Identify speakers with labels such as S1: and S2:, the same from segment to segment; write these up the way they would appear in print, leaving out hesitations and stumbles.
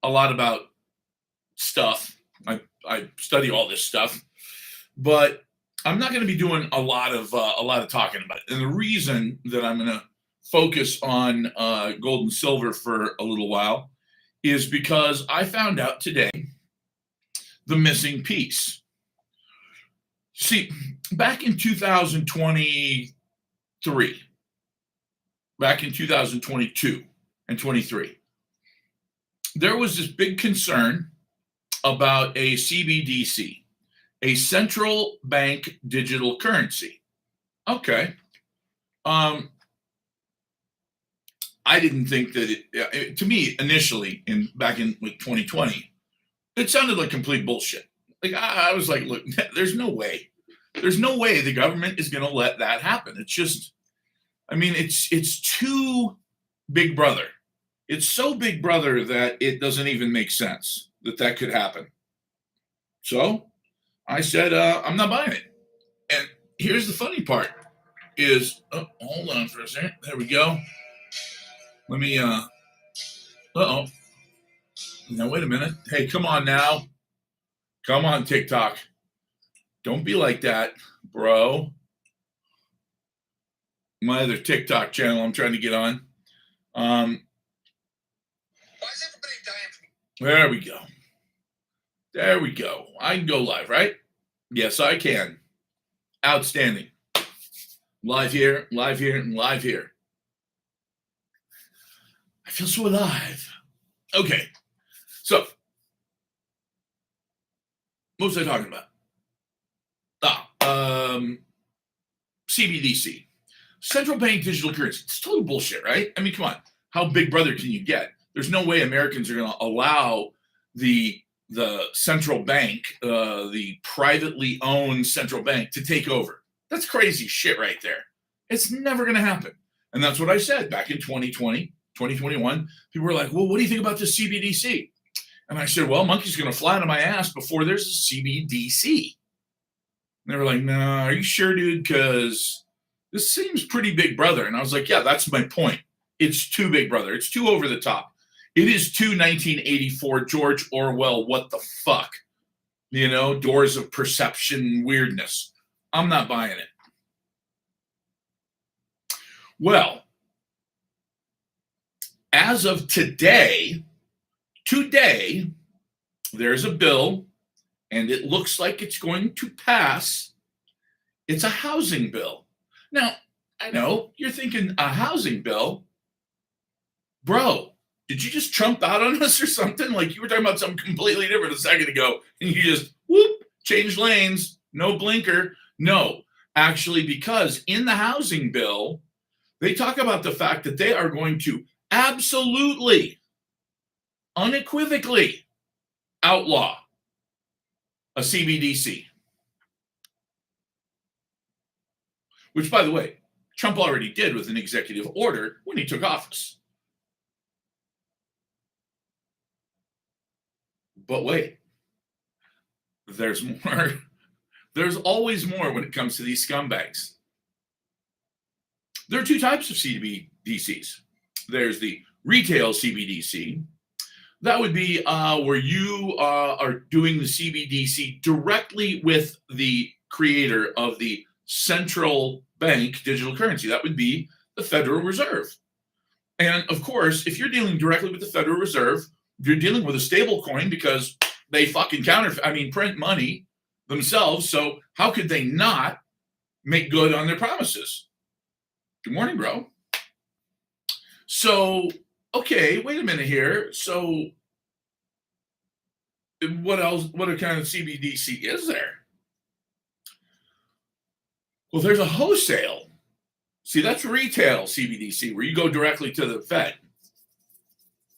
S1: a lot about stuff. I study all this stuff, but I'm not going to be doing a lot of talking about it. And the reason that I'm going to focus on gold and silver for a little while is because I found out today the missing piece. See, back in 2023, back in 2022 and 23, there was this big concern about a CBDC, a central bank digital currency. Okay. I didn't think that to me initially back in like 2020, it sounded like complete bullshit. Like I was like, look, there's no way. There's no way the government is going to let that happen. It's just, I mean, it's too big brother. It's so big brother that it doesn't even make sense that could happen. So I said, I'm not buying it. And here's the funny part is, oh, hold on for a second. There we go. Let me, uh-oh. Now, wait a minute. Hey, come on now. Come on, TikTok. Don't be like that, bro. My other TikTok channel I'm trying to get on. Why is everybody dying? There we go. There we go. I can go live, right? Yes, I can. Outstanding. Live here, live here, and live here. I feel so alive. Okay. So, what was I talking about? CBDC. Central bank digital currency. It's total bullshit, right? I mean, come on. How big brother can you get? There's no way Americans are going to allow the central bank, the privately owned central bank, to take over. That's crazy shit right there. It's never going to happen. And that's what I said back in 2020, 2021. People were like, well, what do you think about this CBDC? And I said, well, monkey's going to fly out of my ass before there's a CBDC. And they were like, no, are you sure, dude? Because this seems pretty big brother. And I was like, yeah, that's my point. It's too big brother. It's too over the top. It is too 1984 George Orwell, what the fuck? You know, doors of perception weirdness. I'm not buying it. Well, as of today, there's a bill, and it looks like it's going to pass. It's a housing bill. Now, I know you're thinking a housing bill. Bro, did you just Trump out on us or something? Like you were talking about something completely different a second ago, and you just, whoop, change lanes, no blinker. No, actually, because in the housing bill, they talk about the fact that they are going to absolutely, unequivocally outlaw a CBDC. Which, by the way, Trump already did with an executive order when he took office. But wait, there's more. There's always more when it comes to these scumbags. There are two types of CBDCs. There's the retail CBDC. That would be where you are doing the CBDC directly with the creator of the central bank digital currency. That would be the Federal Reserve. And of course, if you're dealing directly with the Federal Reserve, you're dealing with a stable coin because they fucking print money themselves. So how could they not make good on their promises? Good morning, bro. So, okay, wait a minute here. So what else? What kind of CBDC is there? Well, there's a wholesale. See, that's retail CBDC where you go directly to the Fed.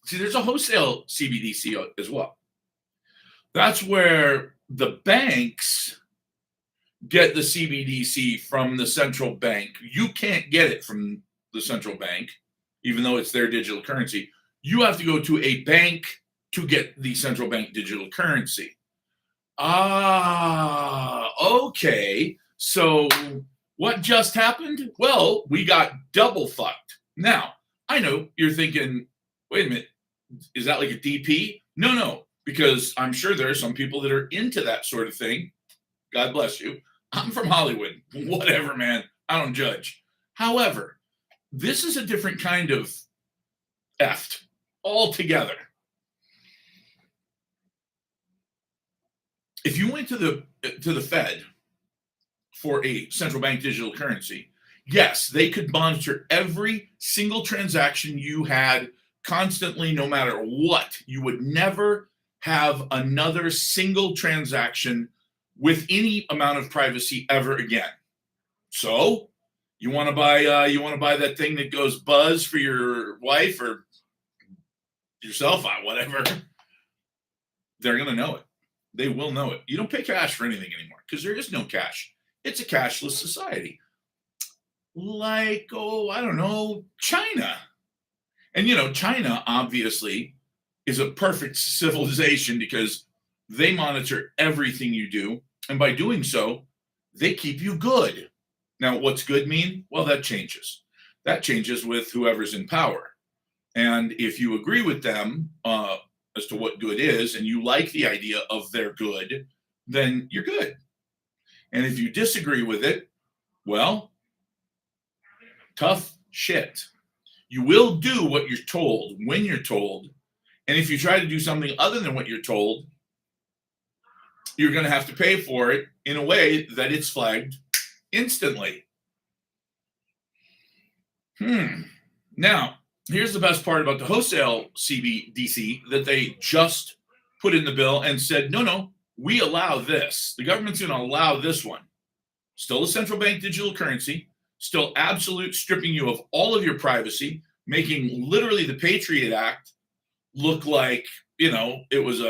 S1: See, there's a wholesale CBDC as well. That's where the banks get the CBDC from the central bank. You can't get it from the central bank, even though it's their digital currency. You have to go to a bank to get the central bank digital currency. Okay. So what just happened? Well, we got double fucked. Now, I know you're thinking, wait a minute, Is that like a DP? No, no, because I'm sure there are some people that are into that sort of thing. God bless you. I'm from Hollywood. Whatever, man. I don't judge. However, this is a different kind of effed altogether. If you went to the Fed for a central bank digital currency, yes, they could monitor every single transaction you had constantly, no matter what. You would never have another single transaction with any amount of privacy ever again. So, you want to buy that thing that goes buzz for your wife or yourself, whatever. They're gonna know it. They will know it. You don't pay cash for anything anymore because there is no cash. It's a cashless society. Like, oh, I don't know, China. And China obviously is a perfect civilization because they monitor everything you do. And by doing so, they keep you good. Now, what's good mean? Well, that changes. That changes with whoever's in power. And if you agree with them as to what good is, and you like the idea of their good, then you're good. And if you disagree with it, well, tough shit. You will do what you're told when you're told. And if you try to do something other than what you're told, you're going to have to pay for it in a way that it's flagged instantly. Now, here's the best part about the wholesale CBDC that they just put in the bill and said, no, we allow this. The government's going to allow this one. Still a central bank digital currency, still absolute stripping you of all of your privacy, making literally the Patriot Act look like, it was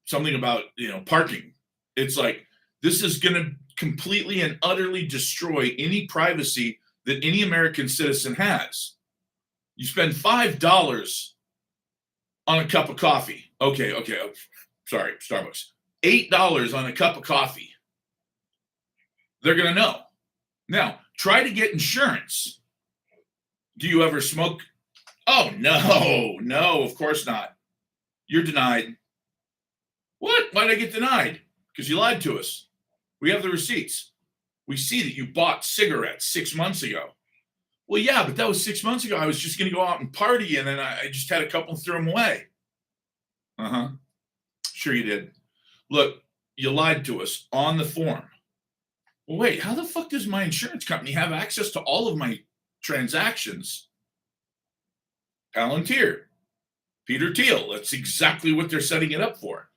S1: something about, parking. It's like, this is going to completely and utterly destroy any privacy that any American citizen has. You spend $5 on a cup of coffee. Okay. Sorry, Starbucks. $8 on a cup of coffee. They're going to know. Now, try to get insurance. Do you ever smoke? Oh, no, of course not. You're denied. What? Why did I get denied? Because you lied to us. We have the receipts. We see that you bought cigarettes 6 months ago. Well, yeah, but that was 6 months ago. I was just going to go out and party, and then I just had a couple and threw them away. Sure you did. Look, you lied to us on the form. Well, wait, how the fuck does my insurance company have access to all of my transactions? Palantir, Peter Thiel. That's exactly what they're setting it up for.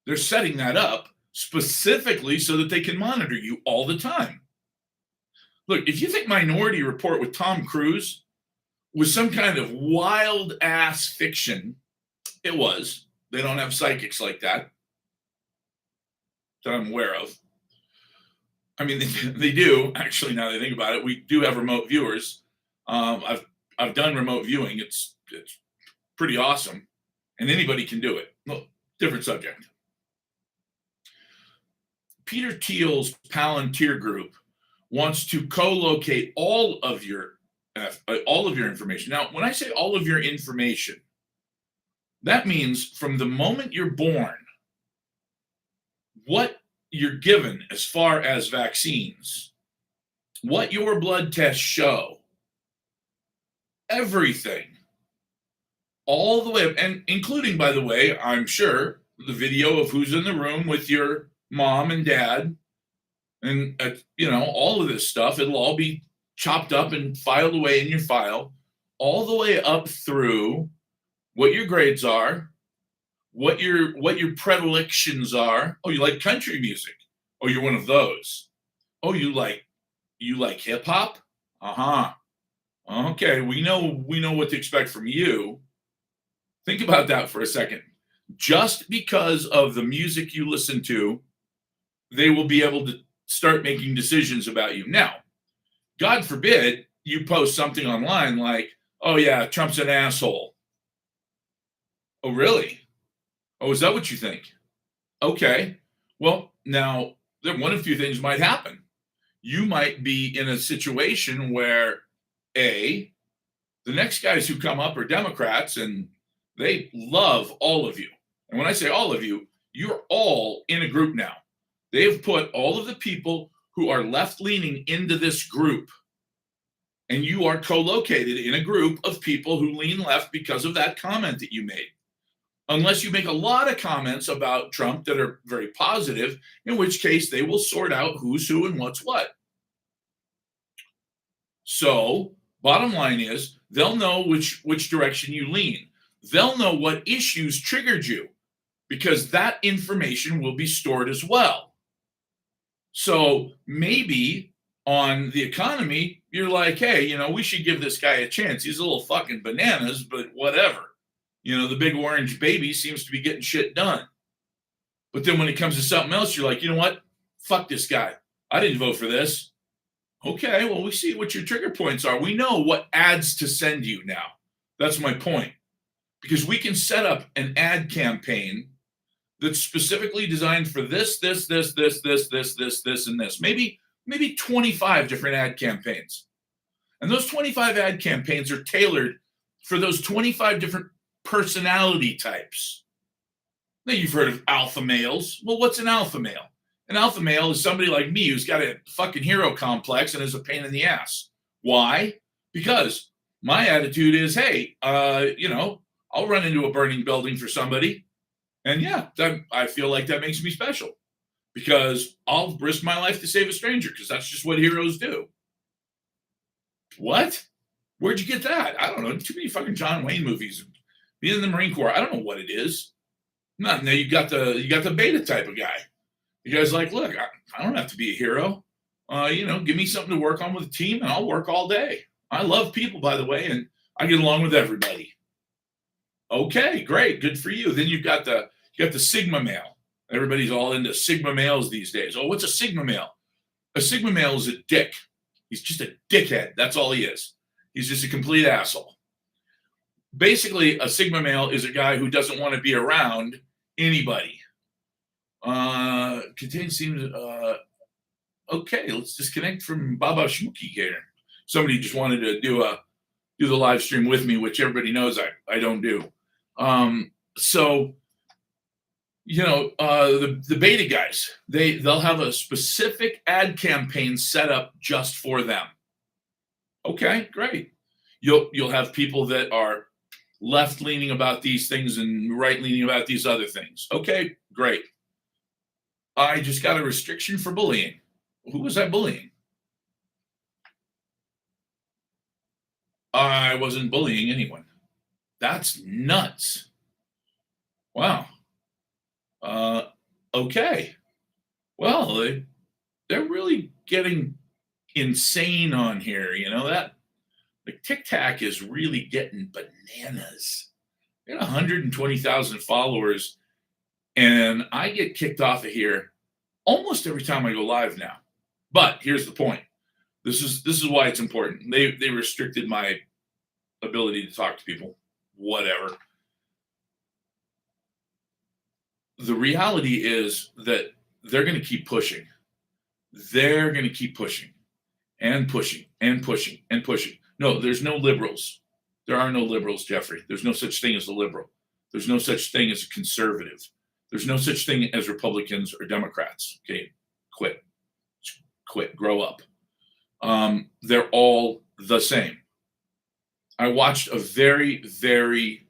S1: They're setting that up specifically so that they can monitor you all the time. Look, if you think Minority Report with Tom Cruise was some kind of wild ass fiction, it was. They don't have psychics like that I'm aware of. I mean, they do actually. Now that I think about it, we do have remote viewers. I've done remote viewing. It's pretty awesome, and anybody can do it. Well, different subject. Peter Thiel's Palantir Group wants to co-locate all of your information. Now, when I say all of your information, that means from the moment you're born, what you're given as far as vaccines, what your blood tests show, everything, all the way up, and including, by the way, I'm sure, the video of who's in the room with your mom and dad, and all of this stuff. It'll all be chopped up and filed away in your file, all the way up through what your grades are, what your predilections are. Oh, you like country music? Oh, you're one of those. Oh, you like hip hop? Okay, we know what to expect from you. Think about that for a second. Just because of the music you listen to, they will be able to start making decisions about you. Now, God forbid you post something online like, oh yeah, Trump's an asshole. Oh, really? Oh, is that what you think? Okay. Well, now, one of two things might happen. You might be in a situation where, A, the next guys who come up are Democrats, and They love all of you. And when I say all of you, you're all in a group now. They have put all of the people who are left leaning into this group. And you are co located in a group of people who lean left because of that comment that you made. Unless you make a lot of comments about Trump that are very positive, in which case they will sort out who's who and what's what. So, bottom line is, they'll know which direction you lean. They'll know what issues triggered you because that information will be stored as well. So maybe on the economy, you're like, hey, we should give this guy a chance. He's a little fucking bananas, but whatever. The big orange baby seems to be getting shit done. But then when it comes to something else, you're like, you know what? Fuck this guy. I didn't vote for this. Okay, well, we see what your trigger points are. We know what ads to send you now. That's my point. Because we can set up an ad campaign that's specifically designed for this, and this. Maybe 25 different ad campaigns. And those 25 ad campaigns are tailored for those 25 different personality types. Now, you've heard of alpha males. Well, what's an alpha male? An alpha male is somebody like me who's got a fucking hero complex and is a pain in the ass. Why? Because my attitude is, hey, I'll run into a burning building for somebody. And yeah, I feel like that makes me special because I'll risk my life to save a stranger because that's just what heroes do. What? Where'd you get that? I don't know. Too many fucking John Wayne movies. Being in the Marine Corps, I don't know what it is. No, you got the beta type of guy. The guy's like, look, I don't have to be a hero. Give me something to work on with a team, and I'll work all day. I love people, by the way, and I get along with everybody. Okay, great, good for you. Then you got the Sigma male. Everybody's all into Sigma males these days. Oh, what's a Sigma male? A Sigma male is a dick. He's just a dickhead. That's all he is. He's just a complete asshole. Basically, a Sigma male is a guy who doesn't want to be around anybody. Contains seems okay. Let's disconnect from Baba Shmuki here. Somebody just wanted to do the live stream with me, which everybody knows I don't do. The beta guys, they'll have a specific ad campaign set up just for them. Okay, great. You'll have people that are left leaning about these things and right leaning about these other things. Okay, great. I just got a restriction for bullying. Who was I bullying? I wasn't bullying anyone. That's nuts. Wow. Okay. Well, they're really getting insane on here. That like TikTok is really getting bananas. They got 120,000 followers, and I get kicked off of here almost every time I go live now. But here's the point. This is why it's important. They restricted my ability to talk to people. Whatever. The reality is that they're going to keep pushing. They're going to keep pushing and pushing and pushing and pushing. No, there's no liberals. There are no liberals, Jeffrey. There's no such thing as a liberal. There's no such thing as a conservative. There's no such thing as Republicans or Democrats. Okay, quit, grow up. They're all the same. I watched a very, very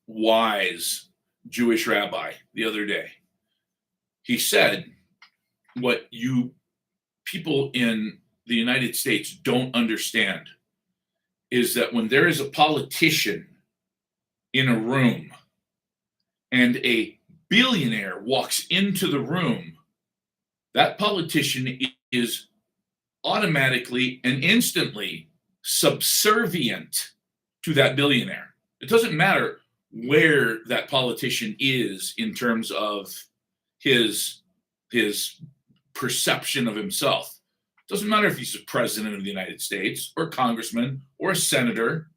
S1: wise Jewish rabbi the other day. He said, what you people in the United States don't understand is that when there is a politician in a room and a billionaire walks into the room, that politician is automatically and instantly subservient to that billionaire. It doesn't matter where that politician is in terms of his perception of himself. It doesn't matter if he's a president of the United States or a congressman or a senator.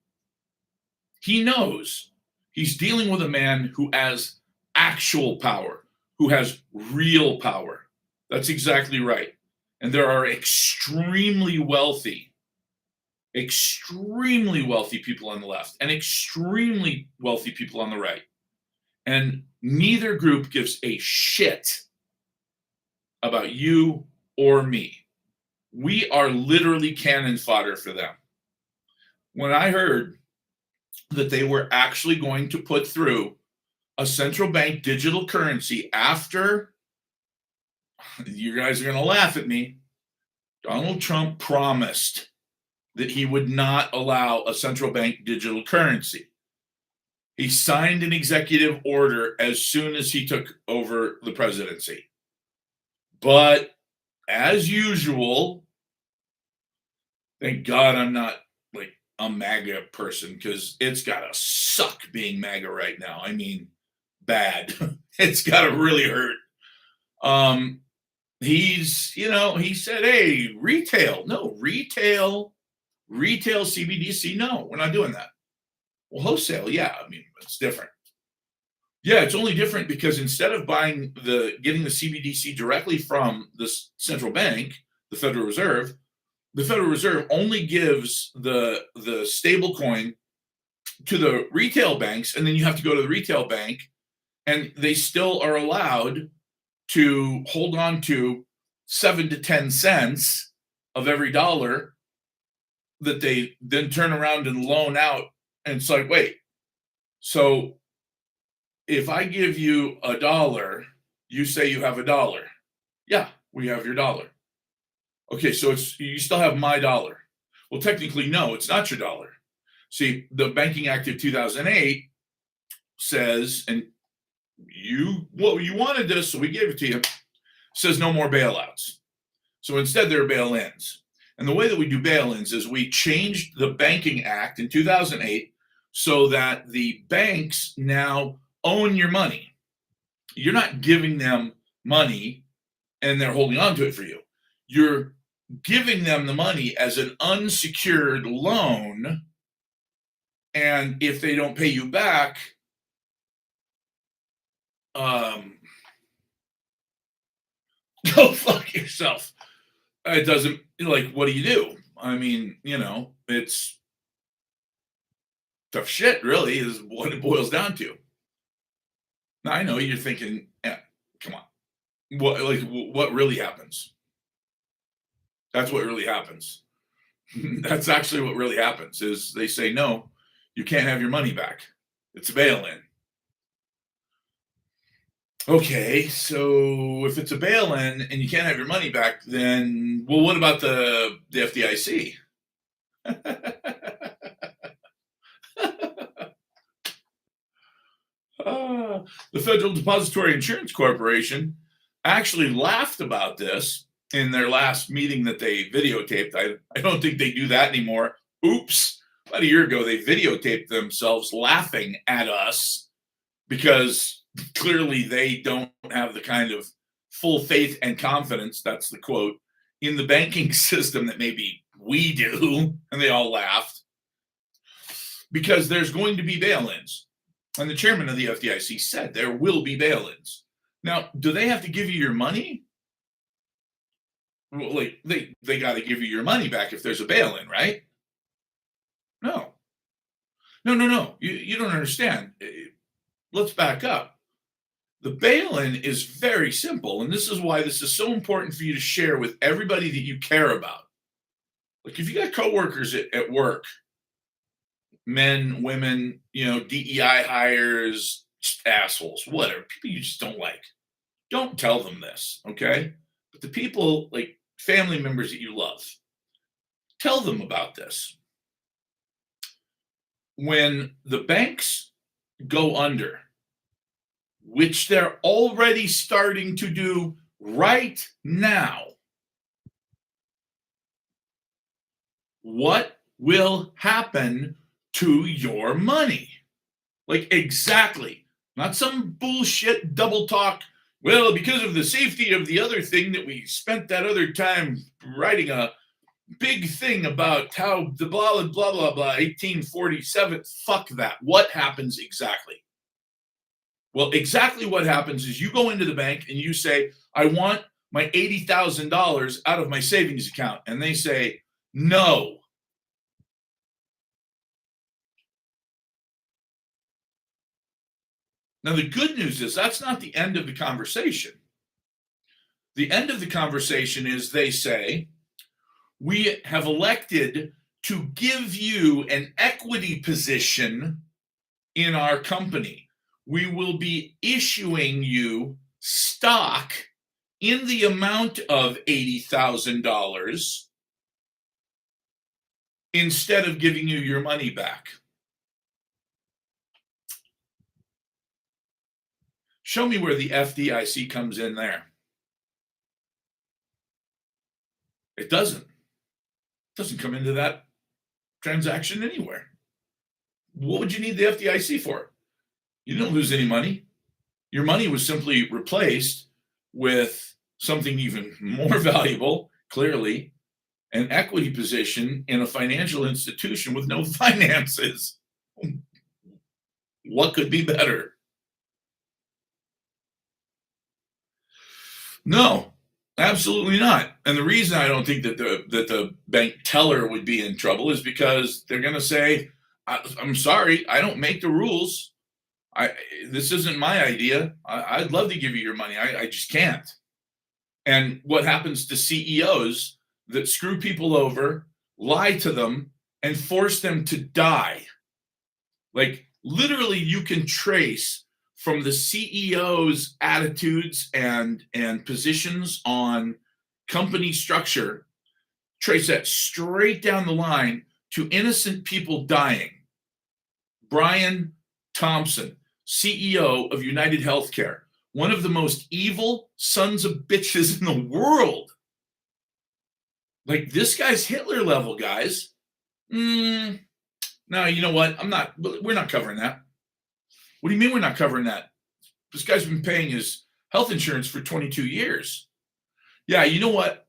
S1: He knows he's dealing with a man who has actual power, who has real power. That's exactly right. And there are extremely wealthy extremely wealthy people on the left and extremely wealthy people on the right. And neither group gives a shit about you or me. We are literally cannon fodder for them. When I heard that they were actually going to put through a central bank digital currency after, you guys are going to laugh at me, Donald Trump promised that he would not allow a central bank digital currency. He signed an executive order as soon as he took over the presidency. But as usual, thank God I'm not like a MAGA person, because it's got to suck being MAGA right now. I mean, bad. It's got to really hurt. He said, hey, retail CBDC. No, we're not doing that. Well, wholesale, yeah, I mean, it's different. Yeah, it's only different because instead of getting the CBDC directly from the central bank, the Federal Reserve only gives the stable coin to the retail banks, and then you have to go to the retail bank, and they still are allowed to hold on to 7 to 10 cents of every dollar that they then turn around and loan out. And it's like, wait, so if I give you $1, you say you have $1. Yeah, we have your dollar. Okay, so you still have my dollar. Well, technically, no, it's not your dollar. See, the Banking Act of 2008 says, and you wanted this, so we gave it to you, says no more bailouts. So instead, there are bail-ins. And the way that we do bail-ins is we changed the Banking Act in 2008 so that the banks now own your money. You're not giving them money and they're holding on to it for you. You're giving them the money as an unsecured loan. And if they don't pay you back, go fuck yourself. It doesn't, like, what do you do? I mean, it's tough shit, really, is what it boils down to. Now, I know you're thinking, yeah, come on. What really happens? That's what really happens. That's actually what really happens is they say, no, you can't have your money back. It's a bail-in. Okay, so if it's a bail-in and you can't have your money back, then, well, what about the FDIC? The Federal Depository Insurance Corporation actually laughed about this in their last meeting that they videotaped. I don't think they do that anymore. Oops. About a year ago, they videotaped themselves laughing at us because clearly they don't have the kind of full faith and confidence, that's the quote, in the banking system that maybe we do. And they all laughed because there's going to be bail-ins. And the chairman of the FDIC said there will be bail-ins. Now, do they have to give you your money? Well, like they got to give you your money back if there's a bail-in, right? No. You don't understand. Let's back up. The bail-in is very simple, and this is why this is so important for you to share with everybody that you care about. Like if you got coworkers at work, men, women, DEI hires, just assholes, whatever, people you just don't like. Don't tell them this, okay? But the people, like family members that you love, tell them about this. When the banks go under, which they're already starting to do right now, what will happen to your money? Like exactly, not some bullshit double talk. Well, because of the safety of the other thing that we spent that other time writing a big thing about how the blah, blah, blah, blah, blah, 1847. Fuck that. What happens exactly? Well, exactly what happens is you go into the bank and you say, I want my $80,000 out of my savings account. And they say, no. Now, the good news is that's not the end of the conversation. The end of the conversation is they say, we have elected to give you an equity position in our company. We will be issuing you stock in the amount of $80,000 instead of giving you your money back. Show me where the FDIC comes in there. It doesn't. It doesn't come into that transaction anywhere. What would you need the FDIC for? You didn't lose any money. Your money was simply replaced with something even more valuable, clearly, an equity position in a financial institution with no finances. What could be better? No, absolutely not. And the reason I don't think that the bank teller would be in trouble is because they're going to say, I'm sorry, I don't make the rules. This isn't my idea. I'd love to give you your money. I just can't. And what happens to CEOs that screw people over, lie to them, and force them to die? Like, literally, you can trace from the CEO's attitudes and positions on company structure, trace that straight down the line to innocent people dying. Brian Thompson, CEO of United Healthcare, one of the most evil sons of bitches in the world. Like, this guy's Hitler level, guys. No, you know what? We're not covering that. What do you mean we're not covering that? This guy's been paying his health insurance for 22 years. Yeah, you know what?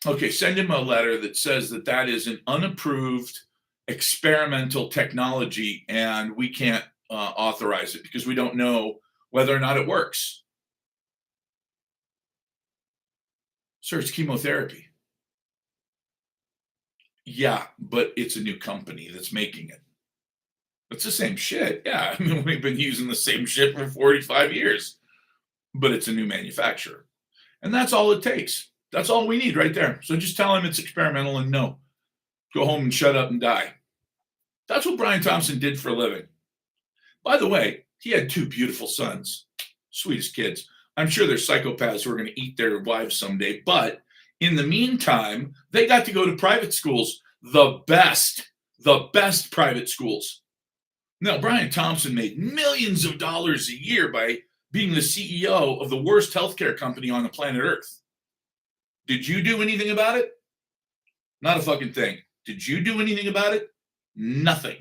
S1: Okay, send him a letter that says that is an unapproved experimental technology and we can't authorize it because we don't know whether or not it works. Sir, it's chemotherapy. Yeah, but it's a new company that's making it. It's the same shit. Yeah, I mean, we've been using the same shit for 45 years, but it's a new manufacturer. And that's all it takes. That's all we need right there. So just tell him it's experimental and no. Go home and shut up and die. That's what Brian Thompson did for a living. By the way, he had 2 beautiful sons, sweetest kids. I'm sure they're psychopaths who are going to eat their wives someday. But in the meantime, they got to go to private schools, the best private schools. Now, Brian Thompson made millions of dollars a year by being the CEO of the worst healthcare company on the planet Earth. Did you do anything about it? Not a fucking thing. Did you do anything about it? Nothing.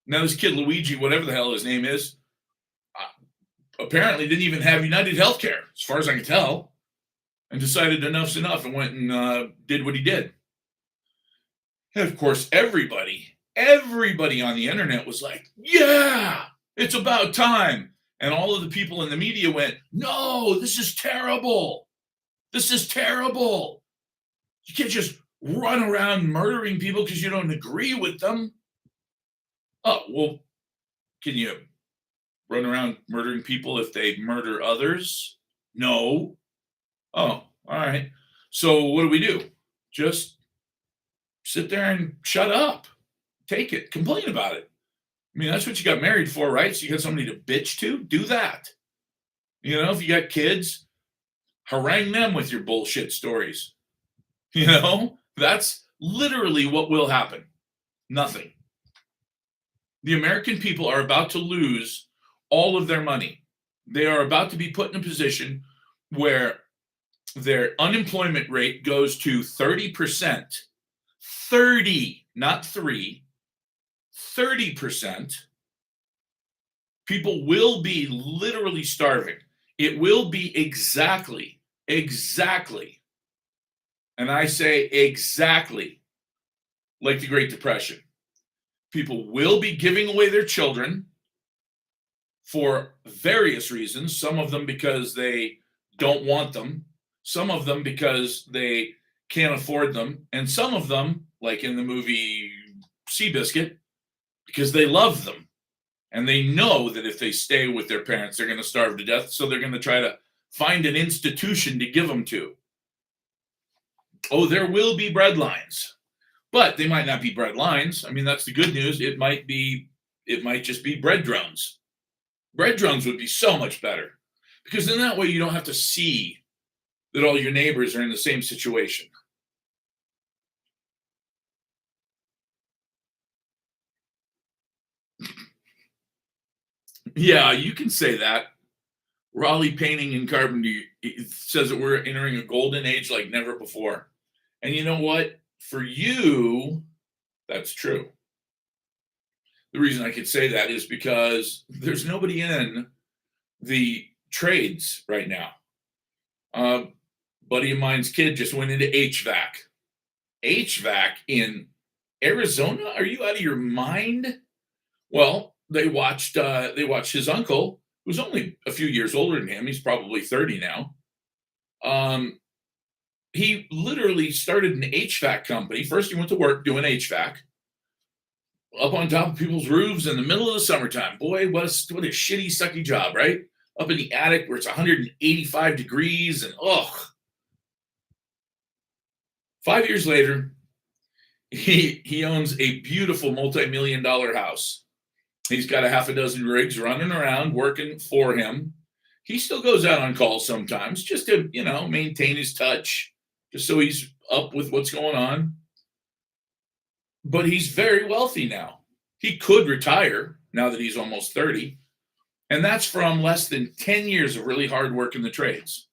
S1: Now, this kid, Luigi, whatever the hell his name is, apparently didn't even have United Healthcare, as far as I can tell, and decided enough's enough and went and did what he did. And, of course, everybody on the internet was like, yeah, it's about time. And all of the people in the media went, no, this is terrible. This is terrible. You can't just run around murdering people because you don't agree with them. Oh, well, can you run around murdering people if they murder others? No. Oh, all right. So what do? Just sit there and shut up. Take it. Complain about it. I mean, that's what you got married for, right? So you got somebody to bitch to? Do that. You know, if you got kids, harangue them with your bullshit stories. You know, that's literally what will happen. Nothing. The American people are about to lose all of their money. They are about to be put in a position where their unemployment rate goes to 30%. 30, not 3. 30%. People will be literally starving. It will be exactly, and I say exactly like the Great Depression. People will be giving away their children for various reasons, some of them because they don't want them, some of them because they can't afford them, and some of them, like in the movie Seabiscuit, because they love them. And they know that if they stay with their parents, they're going to starve to death. So they're going to try to find an institution to give them to. Oh, there will be bread lines, but they might not be bread lines. I mean, that's the good news. It might just be bread drones. Bread drones would be so much better because in that way you don't have to see that all your neighbors are in the same situation. Yeah, you can say that. Raleigh Painting and Carpentry says that we're entering a golden age like never before. And you know what? For you, that's true. The reason I could say that is because there's nobody in the trades right now. Buddy of mine's kid just went into HVAC. HVAC in Arizona? Are you out of your mind? Well, they watched his uncle, who's only a few years older than him. He's probably 30 now. He literally started an HVAC company. First, he went to work doing HVAC up on top of people's roofs in the middle of the summertime. Boy, what a shitty, sucky job, right? Up in the attic where it's 185 degrees and ugh. 5 years later, he owns a beautiful multi-million-dollar house. He's got a half a dozen rigs running around working for him. He still goes out on calls sometimes just to, maintain his touch, just so he's up with what's going on. But he's very wealthy now. He could retire now that he's almost 30. And that's from less than 10 years of really hard work in the trades.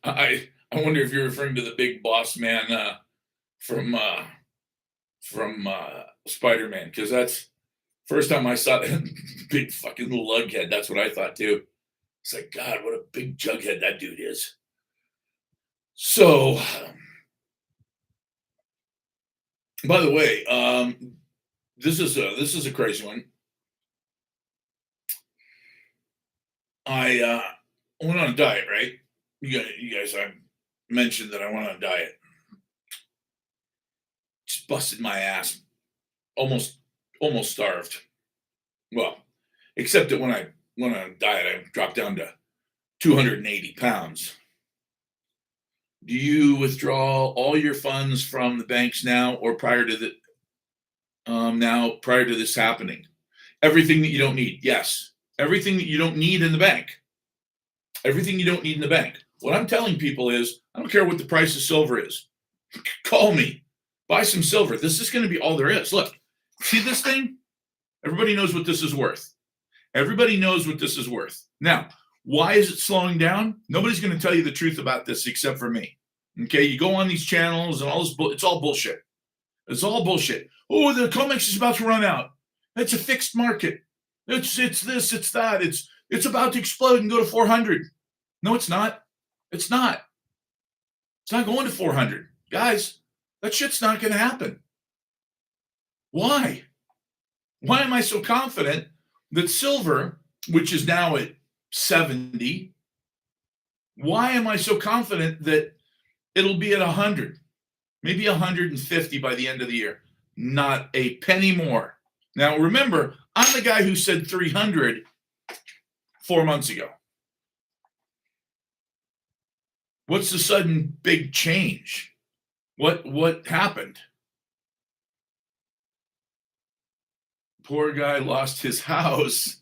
S1: I wonder if you're referring to the big boss man from Spider-Man, because that's first time I saw that big fucking lughead. That's what I thought too. It's like, God, what a big jughead that dude is. So, by the way, this is a crazy one. I went on a diet, right? You guys, I mentioned that I went on a diet. Just busted my ass. Almost starved. Well, except that when I went on a diet, I dropped down to 280 pounds. Do you withdraw all your funds from the banks now or prior to this happening? Everything that you don't need. Yes. Everything that you don't need in the bank. Everything you don't need in the bank. What I'm telling people is, I don't care what the price of silver is. Call me. Buy some silver. This is going to be all there is. Look, see this thing? Everybody knows what this is worth. Everybody knows what this is worth. Now, why is it slowing down? Nobody's going to tell you the truth about this except for me. Okay, you go on these channels and all this, it's all bullshit. It's all bullshit. Oh, the COMEX is about to run out. It's a fixed market. It's this, it's that. It's about to explode and go to 400. No, it's not. It's not. It's not going to 400. Guys, that shit's not going to happen. Why? Why am I so confident that silver, which is now at 70, why am I so confident that it'll be at 100, maybe 150 by the end of the year? Not a penny more. Now, remember, I'm the guy who said 300 4 months ago. What's the sudden big change? What happened? Poor guy lost his house.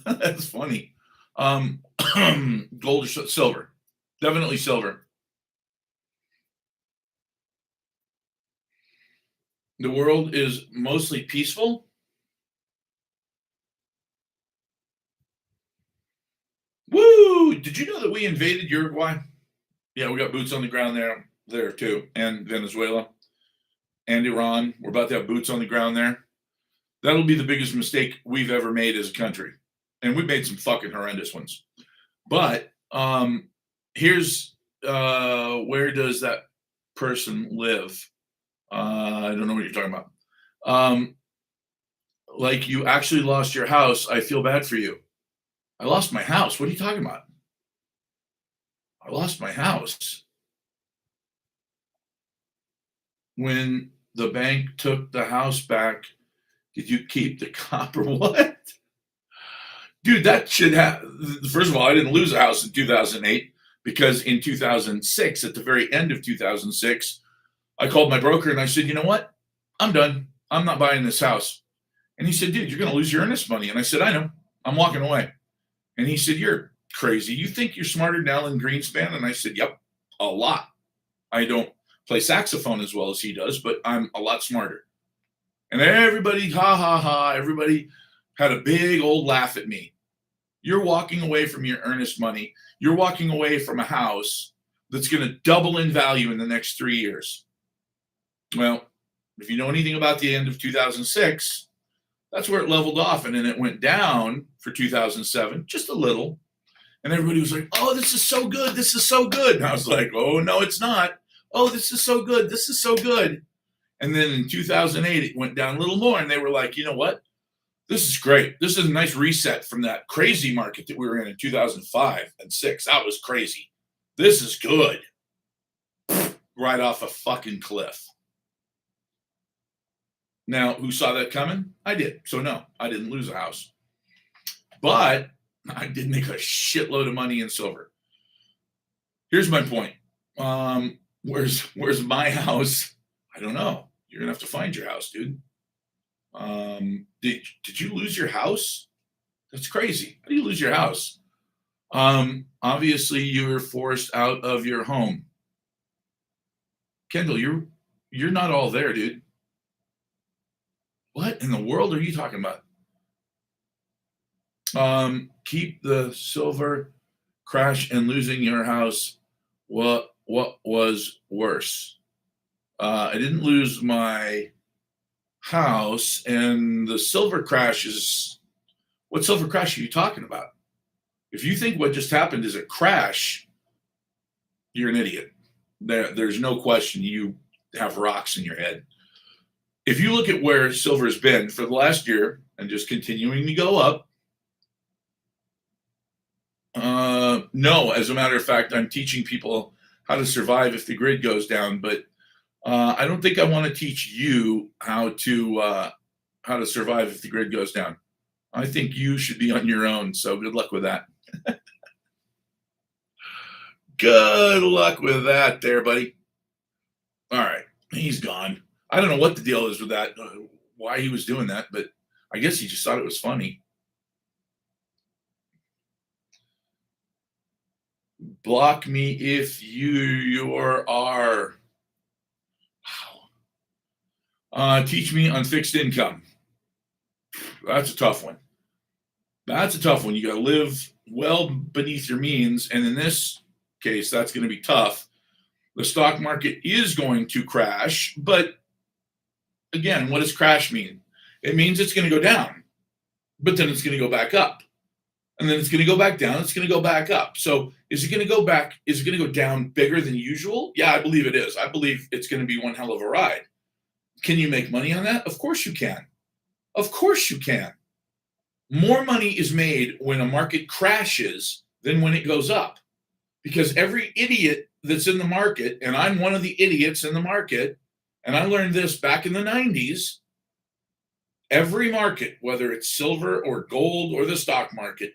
S1: That's funny. Gold or silver? Definitely silver. The world is mostly peaceful. Woo! Did you know that we invaded Uruguay? Yeah, we got boots on the ground there too, and Venezuela and Iran. We're about to have boots on the ground there. That'll be the biggest mistake we've ever made as a country, and we've made some fucking horrendous ones. But here's where does that person live? I don't know what you're talking about. Like you actually lost your house. I feel bad for you. I lost my house. What are you talking about? I lost my house. when the bank took the house back, did you keep the copper? What? Dude, that should have. First of all, I didn't lose a house in 2008 because in 2006, at the very end of 2006, I called my broker and I said, you know what? I'm done. I'm not buying this house. And he said, dude, you're going to lose your earnest money. And I said, I know. I'm walking away. And he said, you're crazy. You think you're smarter than Alan Greenspan? And I said, yep, a lot. I don't play saxophone as well as he does, but I'm a lot smarter. And everybody, ha, ha, ha, everybody had a big old laugh at me. You're walking away from your earnest money. You're walking away from a house that's going to double in value in the next 3 years. Well, if you know anything about the end of 2006, that's where it leveled off. And then it went down for 2007, just a little. And everybody was like, oh, this is so good. This is so good. And I was like, oh, no, it's not. Oh, this is so good. This is so good. And then in 2008, it went down a little more. And they were like, you know what? This is great. This is a nice reset from that crazy market that we were in 2005 and 6. That was crazy. This is good. Right off a fucking cliff. Now, who saw that coming? I did. So no, I didn't lose a house. But I did make a shitload of money in silver. Here's my point. Where's my house? I don't know. You're gonna have to find your house, dude. Did you lose your house? That's crazy. How do you lose your house? Obviously you were forced out of your home. Kendall, you're not all there, dude. What in the world are you talking about? Keep the silver crash and losing your house. What was worse? I didn't lose my house, and the silver crash is. What silver crash are you talking about? If you think what just happened is a crash, you're an idiot. There's no question you have rocks in your head. If you look at where silver has been for the last year and just continuing to go up, no, as a matter of fact, I'm teaching people how to survive if the grid goes down, but I don't think I want to teach you how to survive if the grid goes down. I think you should be on your own. So good luck with that. Good luck with that there, buddy. All right. He's gone. I don't know what the deal is with that, why he was doing that, but I guess he just thought it was funny. Block me if you are. Wow. Teach me on fixed income. That's a tough one. That's a tough one. You got to live well beneath your means. And in this case, that's going to be tough. The stock market is going to crash. But again, what does crash mean? It means it's going to go down, but then it's going to go back up. And then it's going to go back down. It's going to go back up. So is it going to go back? Is it going to go down bigger than usual? Yeah, I believe it is. I believe it's going to be one hell of a ride. Can you make money on that? Of course you can. Of course you can. More money is made when a market crashes than when it goes up. Because every idiot that's in the market, and I'm one of the idiots in the market, and I learned this back in the 90s, every market, whether it's silver or gold or the stock market,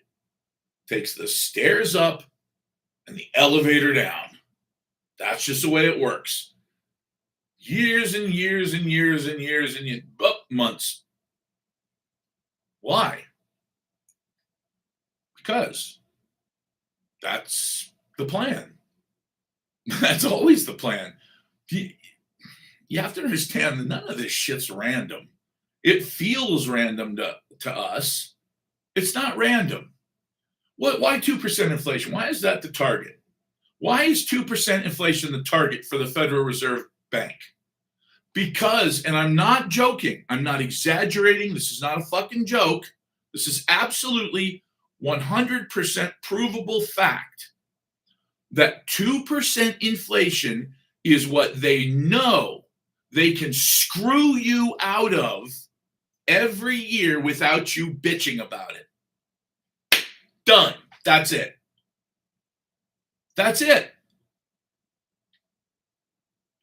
S1: takes the stairs up and the elevator down. That's just the way it works. Years and years and years and years and years, months. Why? Because that's the plan. That's always the plan. You have to understand that none of this shit's random. It feels random to us. It's not random. Why 2% inflation? Why is that the target? Why is 2% inflation the target for the Federal Reserve Bank? Because, and I'm not joking, I'm not exaggerating, this is not a fucking joke, this is absolutely 100% provable fact that 2% inflation is what they know they can screw you out of every year without you bitching about it. Done. That's it. That's it.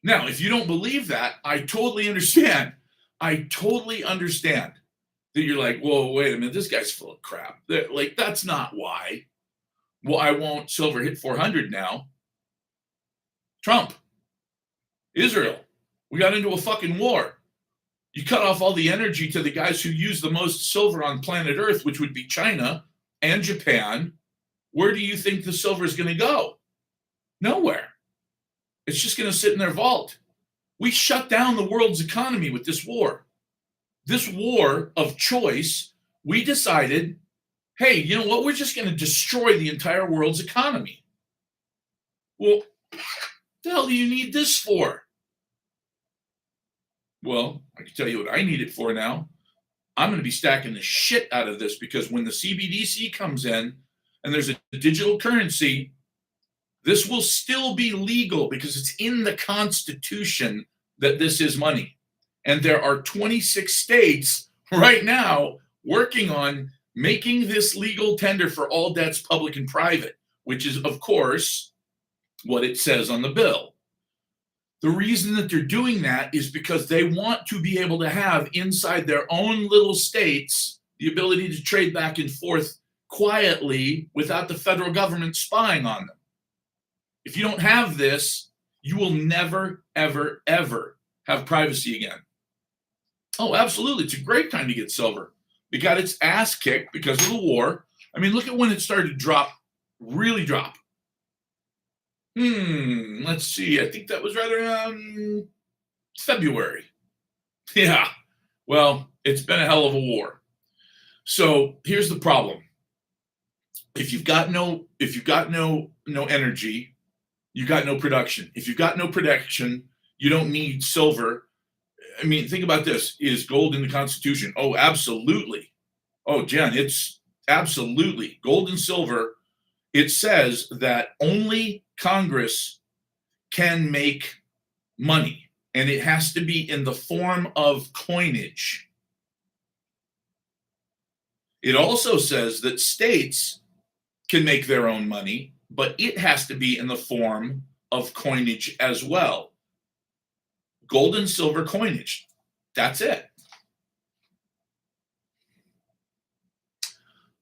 S1: Now, if you don't believe that, I totally understand. I totally understand that you're like, whoa, wait a minute, this guy's full of crap. Like, that's not why. Why won't silver hit 400 now? Trump, Israel, we got into a fucking war. You cut off all the energy to the guys who use the most silver on planet Earth, which would be China and Japan. Where do you think the silver is going to go? Nowhere. It's just going to sit in their vault. We shut down the world's economy with this war. This war of choice, we decided, hey, you know what? We're just going to destroy the entire world's economy. Well, what the hell do you need this for? Well, I can tell you what I need it for now. I'm going to be stacking the shit out of this because when the CBDC comes in and there's a digital currency, this will still be legal because it's in the Constitution that this is money. And there are 26 states right now working on making this legal tender for all debts, public and private, which is, of course, what it says on the bill. The reason that they're doing that is because they want to be able to have inside their own little states the ability to trade back and forth quietly without the federal government spying on them. If you don't have this, you will never, ever, ever have privacy again. Oh, absolutely. It's a great time to get silver. It got its ass kicked because of the war. I mean, look at when it started to drop, really drop. Let's see. I think that was right around February. Yeah. Well, it's been a hell of a war. So here's the problem. If you've got no energy, you got no production. If you've got no production, you don't need silver. I mean, think about this. Is gold in the Constitution? Oh, absolutely. Oh, Jen, it's absolutely. Gold and silver, it says that only Congress can make money, and it has to be in the form of coinage. It also says that states can make their own money, but it has to be in the form of coinage as well. Gold and silver coinage. That's it.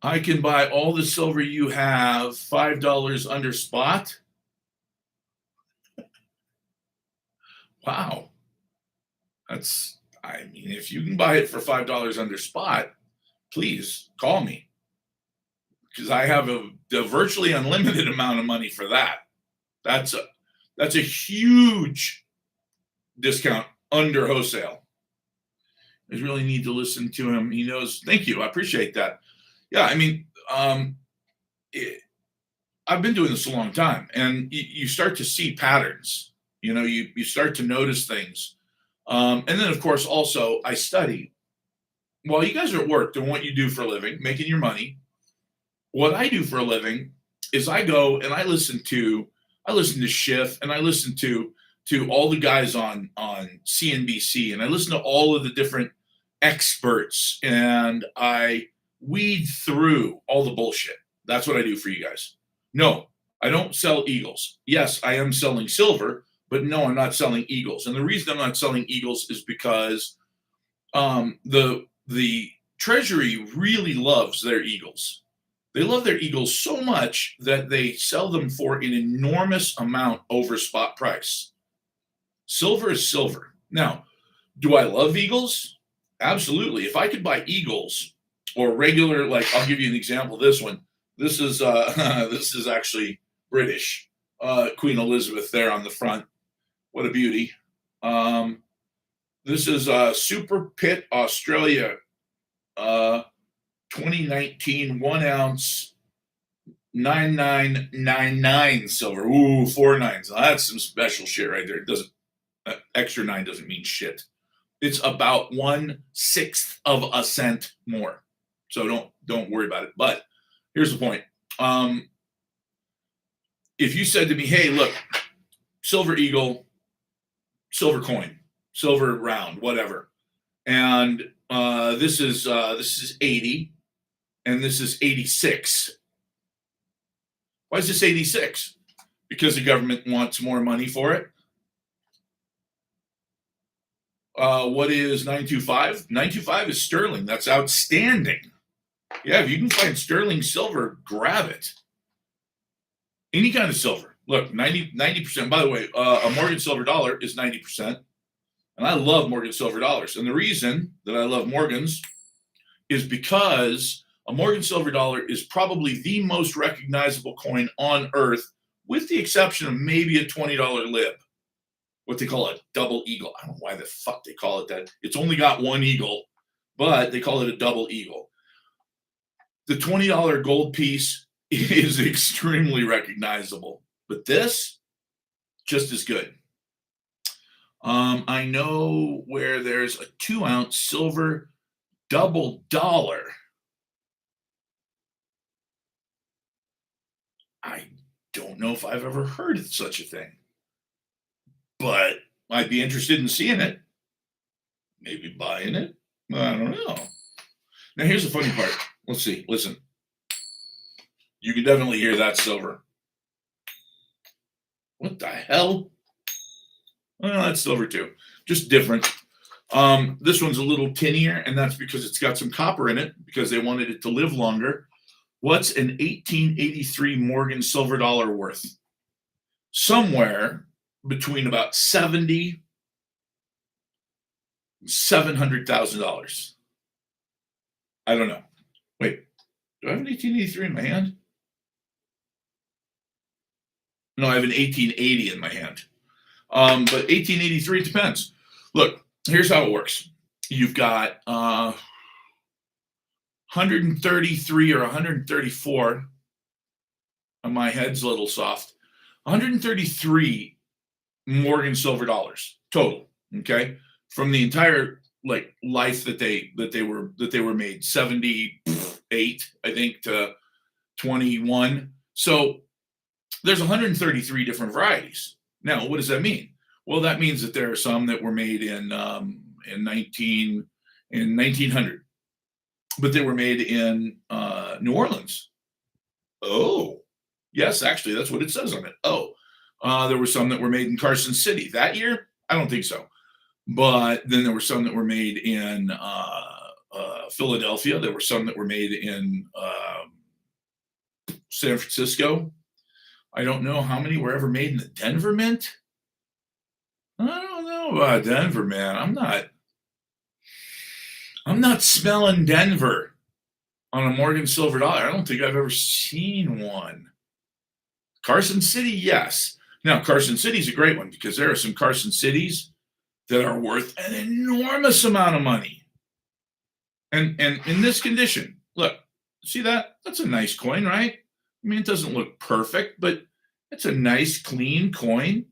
S1: I can buy all the silver you have, $5 under spot. Wow. I mean, if you can buy it for $5 under spot, please call me. Because I have a virtually unlimited amount of money for that. That's a huge discount under wholesale. I really need to listen to him. He knows. Thank you. I appreciate that. Yeah, I mean, I've been doing this a long time, and you start to see patterns. You know, you start to notice things. And then, of course, also I study. While you guys are at work doing what you do for a living, making your money, what I do for a living is I go and I listen to Schiff, and I listen to all the guys on CNBC, and I listen to all of the different experts, and I weed through all the bullshit. That's what I do for you guys. No, I don't sell eagles. Yes, I am selling silver, but no, I'm not selling eagles. And the reason I'm not selling eagles is because the Treasury really loves their eagles. They love their eagles so much that they sell them for an enormous amount over spot price. Silver is silver. Now, do I love eagles? Absolutely. If I could buy eagles or regular, like I'll give you an example. This one. This is actually British. Queen Elizabeth there on the front. What a beauty. This is Super Pit Australia 2019 1 ounce 9999 silver. Ooh, 4 nines. Now, that's some special shit right there. It doesn't extra 9 doesn't mean shit. It's about 1/6 of a cent more. So don't worry about it. But here's the point. If you said to me, hey, look, silver eagle, silver coin, silver round, whatever, and this is 80, and this is 86. Why is this 86? Because the government wants more money for it. What is 925? 925 is sterling. That's outstanding. Yeah, if you can find sterling silver, grab it. Any kind of silver. Look, 90%. By the way, a Morgan silver dollar is 90%. And I love Morgan silver dollars. And the reason that I love Morgans is because a Morgan silver dollar is probably the most recognizable coin on earth, with the exception of maybe a $20 lib, what they call a double eagle. I don't know why the fuck they call it that. It's only got one eagle, but they call it a double eagle. The $20 gold piece is extremely recognizable, but this, just as good. I know where there's a 2-ounce silver double dollar. I don't know if I've ever heard of such a thing, but I'd be interested in seeing it. Maybe buying it. I don't know. Now, here's the funny part. Let's see. Listen. You can definitely hear that silver. What the hell? Well, that's silver too. Just different. This one's a little tinnier, and that's because it's got some copper in it because they wanted it to live longer. What's an 1883 Morgan silver dollar worth? Somewhere between about $700,000. I don't know. Wait, do I have an 1883 in my hand? No, I have an 1880 in my hand. But 1883, it depends. Look, here's how it works. You've got 133 or 134. My head's a little soft. 133 Morgan silver dollars total. Okay, from the entire life that they were made, 78, I think, to 21. So there's 133 different varieties. Now, what does that mean? Well, that means that there are some that were made in 1900, but they were made in New Orleans. Oh, yes, actually, that's what it says on it. Oh, there were some that were made in Carson City that year. I don't think so. But then there were some that were made in Philadelphia. There were some that were made in San Francisco. I don't know how many were ever made in the Denver Mint. I don't know about Denver, man. I'm not smelling Denver on a Morgan silver dollar. I don't think I've ever seen one. Carson City, yes. Now, Carson City's a great one because there are some Carson Cities that are worth an enormous amount of money. And in this condition, look, see that? That's a nice coin, right? I mean, it doesn't look perfect, but it's a nice, clean coin.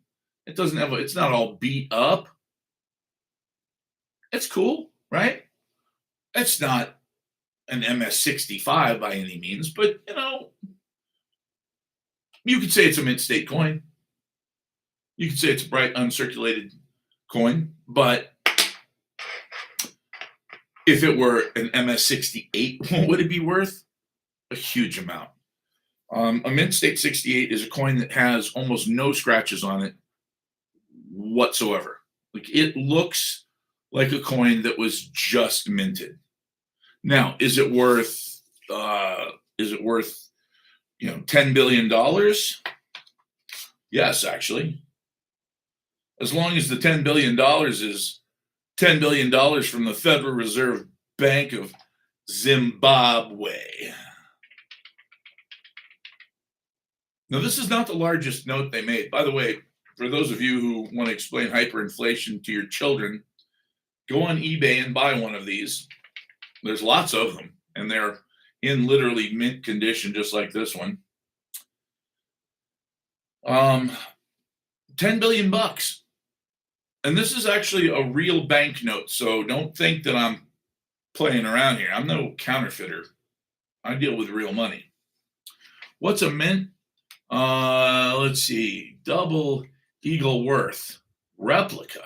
S1: It doesn't have, it's not all beat up. It's cool, right? It's not an MS-65 by any means, but, you could say it's a mint state coin. You could say it's a bright, uncirculated coin, but if it were an MS-68, what would it be worth? A huge amount. A mint state 68 is a coin that has almost no scratches on it whatsoever. Like, it looks like a coin that was just minted. Now, is it worth $10 billion? Yes, actually. As long as the $10 billion is $10 billion from the Federal Reserve Bank of Zimbabwe. Now, this is not the largest note they made. By the way, for those of you who want to explain hyperinflation to your children, go on eBay and buy one of these. There's lots of them, and they're in literally mint condition, just like this one. 10 billion bucks. And this is actually a real banknote, so don't think that I'm playing around here. I'm no counterfeiter. I deal with real money. What's a mint? Let's see. Double Eagle Worth replica.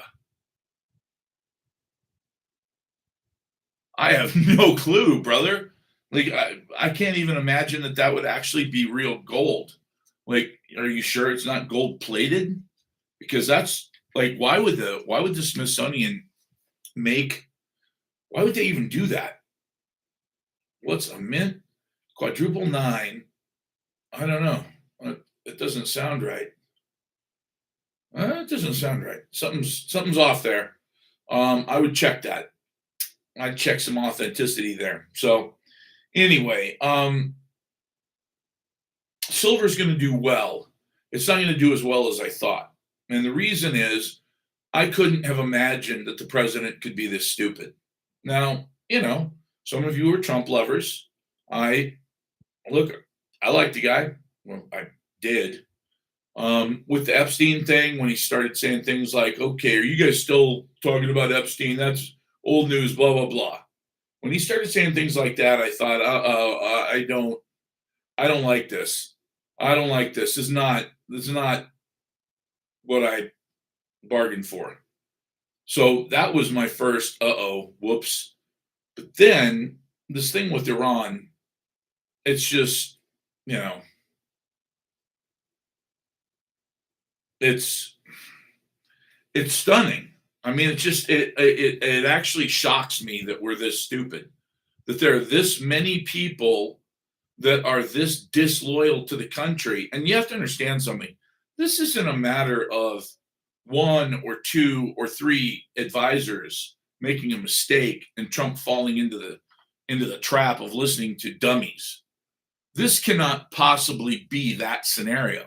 S1: I have no clue, brother. Like, I can't even imagine that would actually be real gold. Like, are you sure it's not gold plated? Because that's like, why would the Smithsonian make, why would they even do that? What's a mint? Quadruple nine. I don't know. It doesn't sound right. It doesn't sound right. Something's off there. I would check that. I'd check some authenticity there. So anyway, silver's going to do well. It's not going to do as well as I thought. And the reason is I couldn't have imagined that the president could be this stupid. Now, some of you are Trump lovers. I like the guy. Well, I did. With the Epstein thing, when he started saying things like, okay, are you guys still talking about Epstein? That's old news, blah, blah, blah. When he started saying things like that, I thought, I don't like this. I don't like this. This is not what I bargained for. So that was my first, whoops. But then this thing with Iran, it's just, it's stunning. I mean, it actually shocks me that we're this stupid, that there are this many people that are this disloyal to the country. And you have to understand something. This isn't a matter of one or two or three advisors making a mistake and Trump falling into the trap of listening to dummies. This cannot possibly be that scenario.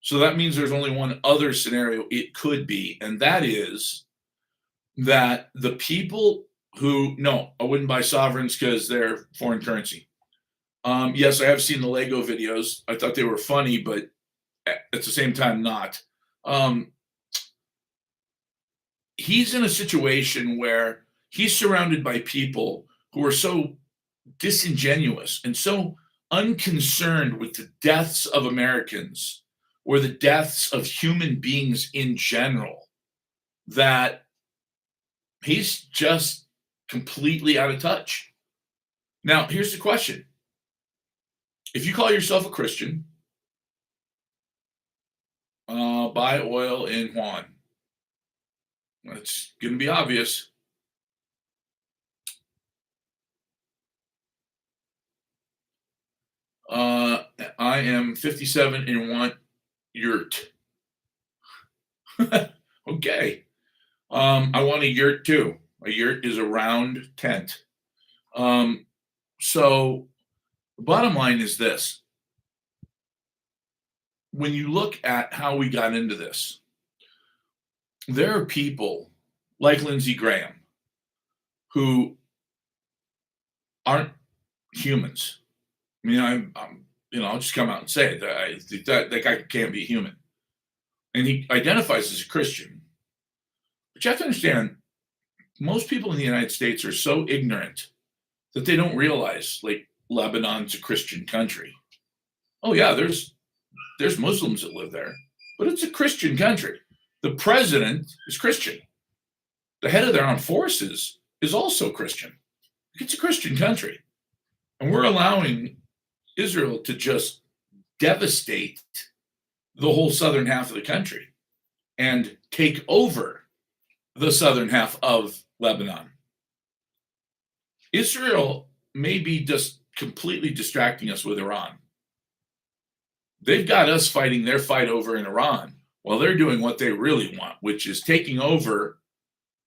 S1: So that means there's only one other scenario it could be, and that is that the people who, no, I wouldn't buy sovereigns because they're foreign currency. Yes, I have seen the Lego videos. I thought they were funny, but at the same time, not. He's in a situation where he's surrounded by people who are so disingenuous and so unconcerned with the deaths of Americans or the deaths of human beings in general that he's just completely out of touch. Now, here's the question. If you call yourself a Christian, buy oil in Juan. It's going to be obvious. I am 57 and want yurt. Okay. I want a yurt too. A yurt is a round tent. So the bottom line is this. When you look at how we got into this, there are people like Lindsey Graham who aren't humans. I mean, I'll just come out and say it. That guy can't be human. And he identifies as a Christian. But you have to understand, most people in the United States are so ignorant that they don't realize, like, Lebanon's a Christian country. Oh, yeah, there's Muslims that live there, but it's a Christian country. The president is Christian. The head of their armed forces is also Christian. It's a Christian country. And we're allowing Israel to just devastate the whole southern half of the country and take over the southern half of Lebanon. Israel may be just completely distracting us with Iran. They've got us fighting their fight over in Iran while they're doing what they really want, which is taking over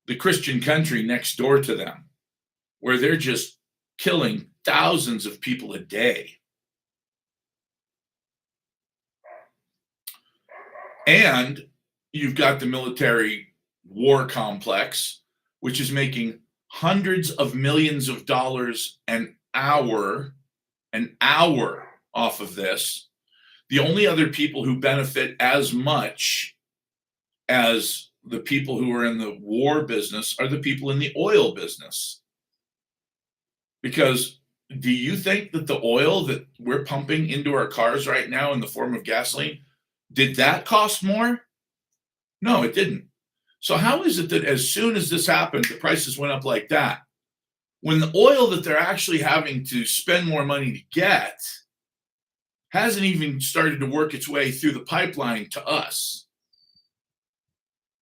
S1: the Christian country next door to them, where they're just killing thousands of people a day. And you've got the military war complex, which is making hundreds of millions of dollars an hour off of this. The only other people who benefit as much as the people who are in the war business are the people in the oil business. Because do you think that the oil that we're pumping into our cars right now in the form of gasoline, did that cost more? No, it didn't. So how is it that as soon as this happened, the prices went up like that? When the oil that they're actually having to spend more money to get hasn't even started to work its way through the pipeline to us.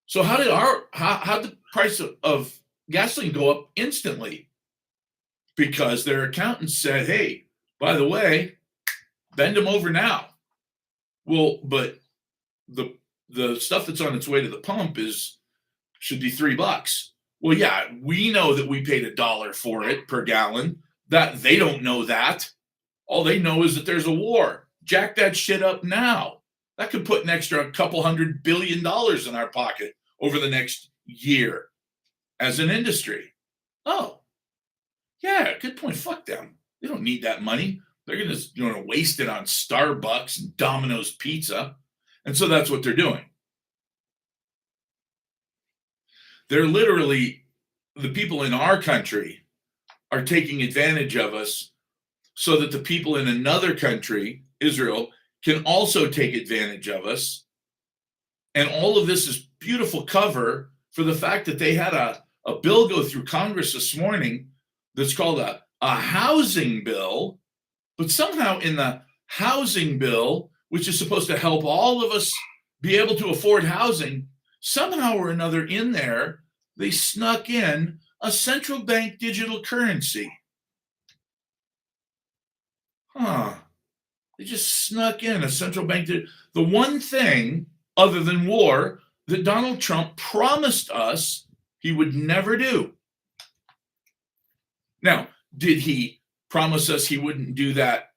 S1: So how did the price of gasoline go up instantly because their accountants said, hey, by the way, bend them over now. Well, but the stuff that's on its way to the pump should be $3. Well, yeah, we know that we paid $1 for it per gallon. That they don't know that. All they know is that there's a war. Jack that shit up now. That could put an extra couple $100 billion in our pocket over the next year as an industry. Oh, yeah, good point. Fuck them. They don't need that money. They're going to waste it on Starbucks and Domino's Pizza. And so that's what they're doing. They're literally, the people in our country are taking advantage of us so that the people in another country, Israel, can also take advantage of us. And all of this is beautiful cover for the fact that they had a bill go through Congress this morning that's called a housing bill. But somehow in the housing bill, which is supposed to help all of us be able to afford housing, somehow or another in there, they snuck in a central bank digital currency. They just snuck in a central bank. The one thing other than war that Donald Trump promised us he would never do. Now, did he promise us he wouldn't do that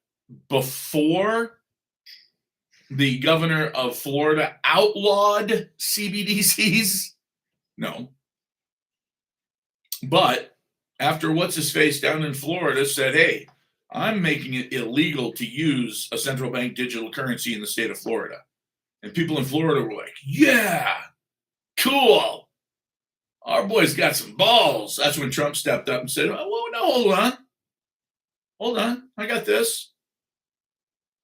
S1: before the governor of Florida outlawed CBDCs? No. But after what's-his-face down in Florida said, hey, I'm making it illegal to use a central bank digital currency in the state of Florida. And people in Florida were like, yeah, cool. Our boy's got some balls. That's when Trump stepped up and said, oh, no, hold on. I got this.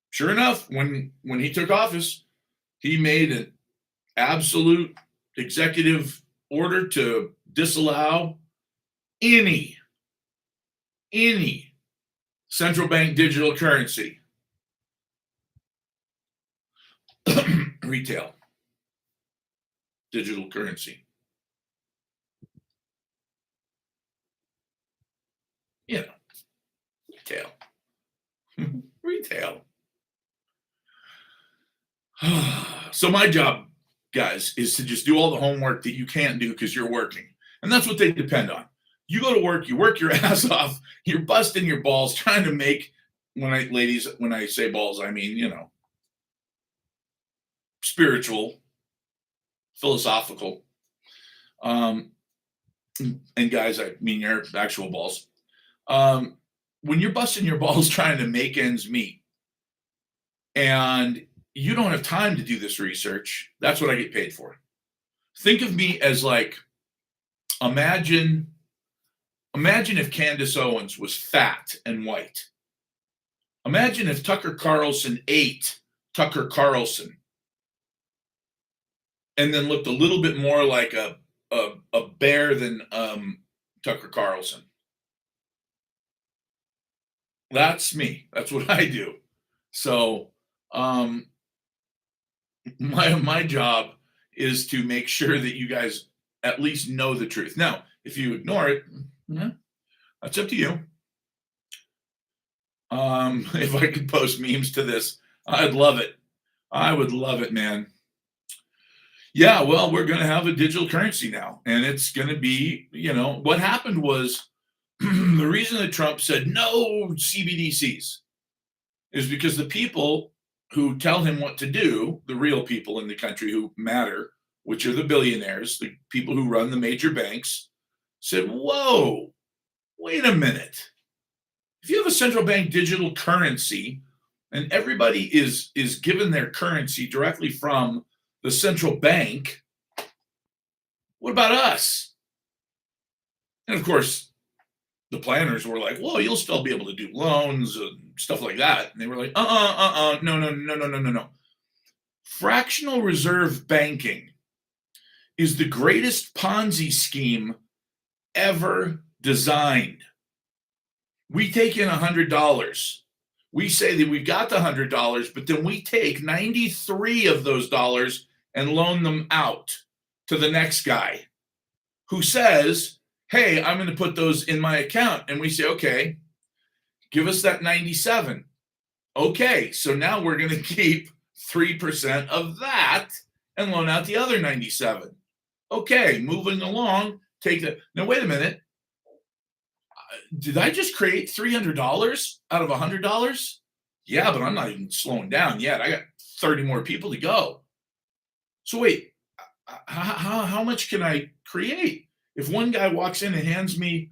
S1: Sure enough, when he took office, he made an absolute executive order to disallow any central bank digital currency. Retail digital currency. Retail. So my job, guys, is to just do all the homework that you can't do because you're working. And that's what they depend on. You go to work, you work your ass off, you're busting your balls trying to make, when I say balls, I mean, spiritual, philosophical. And guys, I mean your actual balls. When you're busting your balls trying to make ends meet and you don't have time to do this research, that's what I get paid for. Think of me as like, imagine if Candace Owens was fat and white. Imagine if Tucker Carlson ate Tucker Carlson and then looked a little bit more like a bear than Tucker Carlson. That's me. That's what I do. So my job is to make sure that you guys at least know the truth. Now, if you ignore it, that's up to you. If I could post memes to this, I'd love it. I would love it, man. Yeah, well, we're going to have a digital currency now, and it's going to be, what happened was the reason that Trump said no CBDCs is because the people who tell him what to do, the real people in the country who matter, which are the billionaires, the people who run the major banks, said, whoa, wait a minute. If you have a central bank digital currency and everybody is given their currency directly from the central bank, what about us? And of course, the planners were like, well, you'll still be able to do loans and stuff like that. And they were like, no. Fractional reserve banking is the greatest Ponzi scheme ever designed. We take in $100. We say that we've got the $100, but then we take 93 of those dollars and loan them out to the next guy. who says, hey, I'm going to put those in my account. And we say, okay, give us that 97. Okay, so now we're going to keep 3% of that and loan out the other 97. Okay, moving along, take that. Now, wait a minute. Did I just create $300 out of $100? Yeah, but I'm not even slowing down yet. I got 30 more people to go. So wait, how much can I create? If one guy walks in and hands me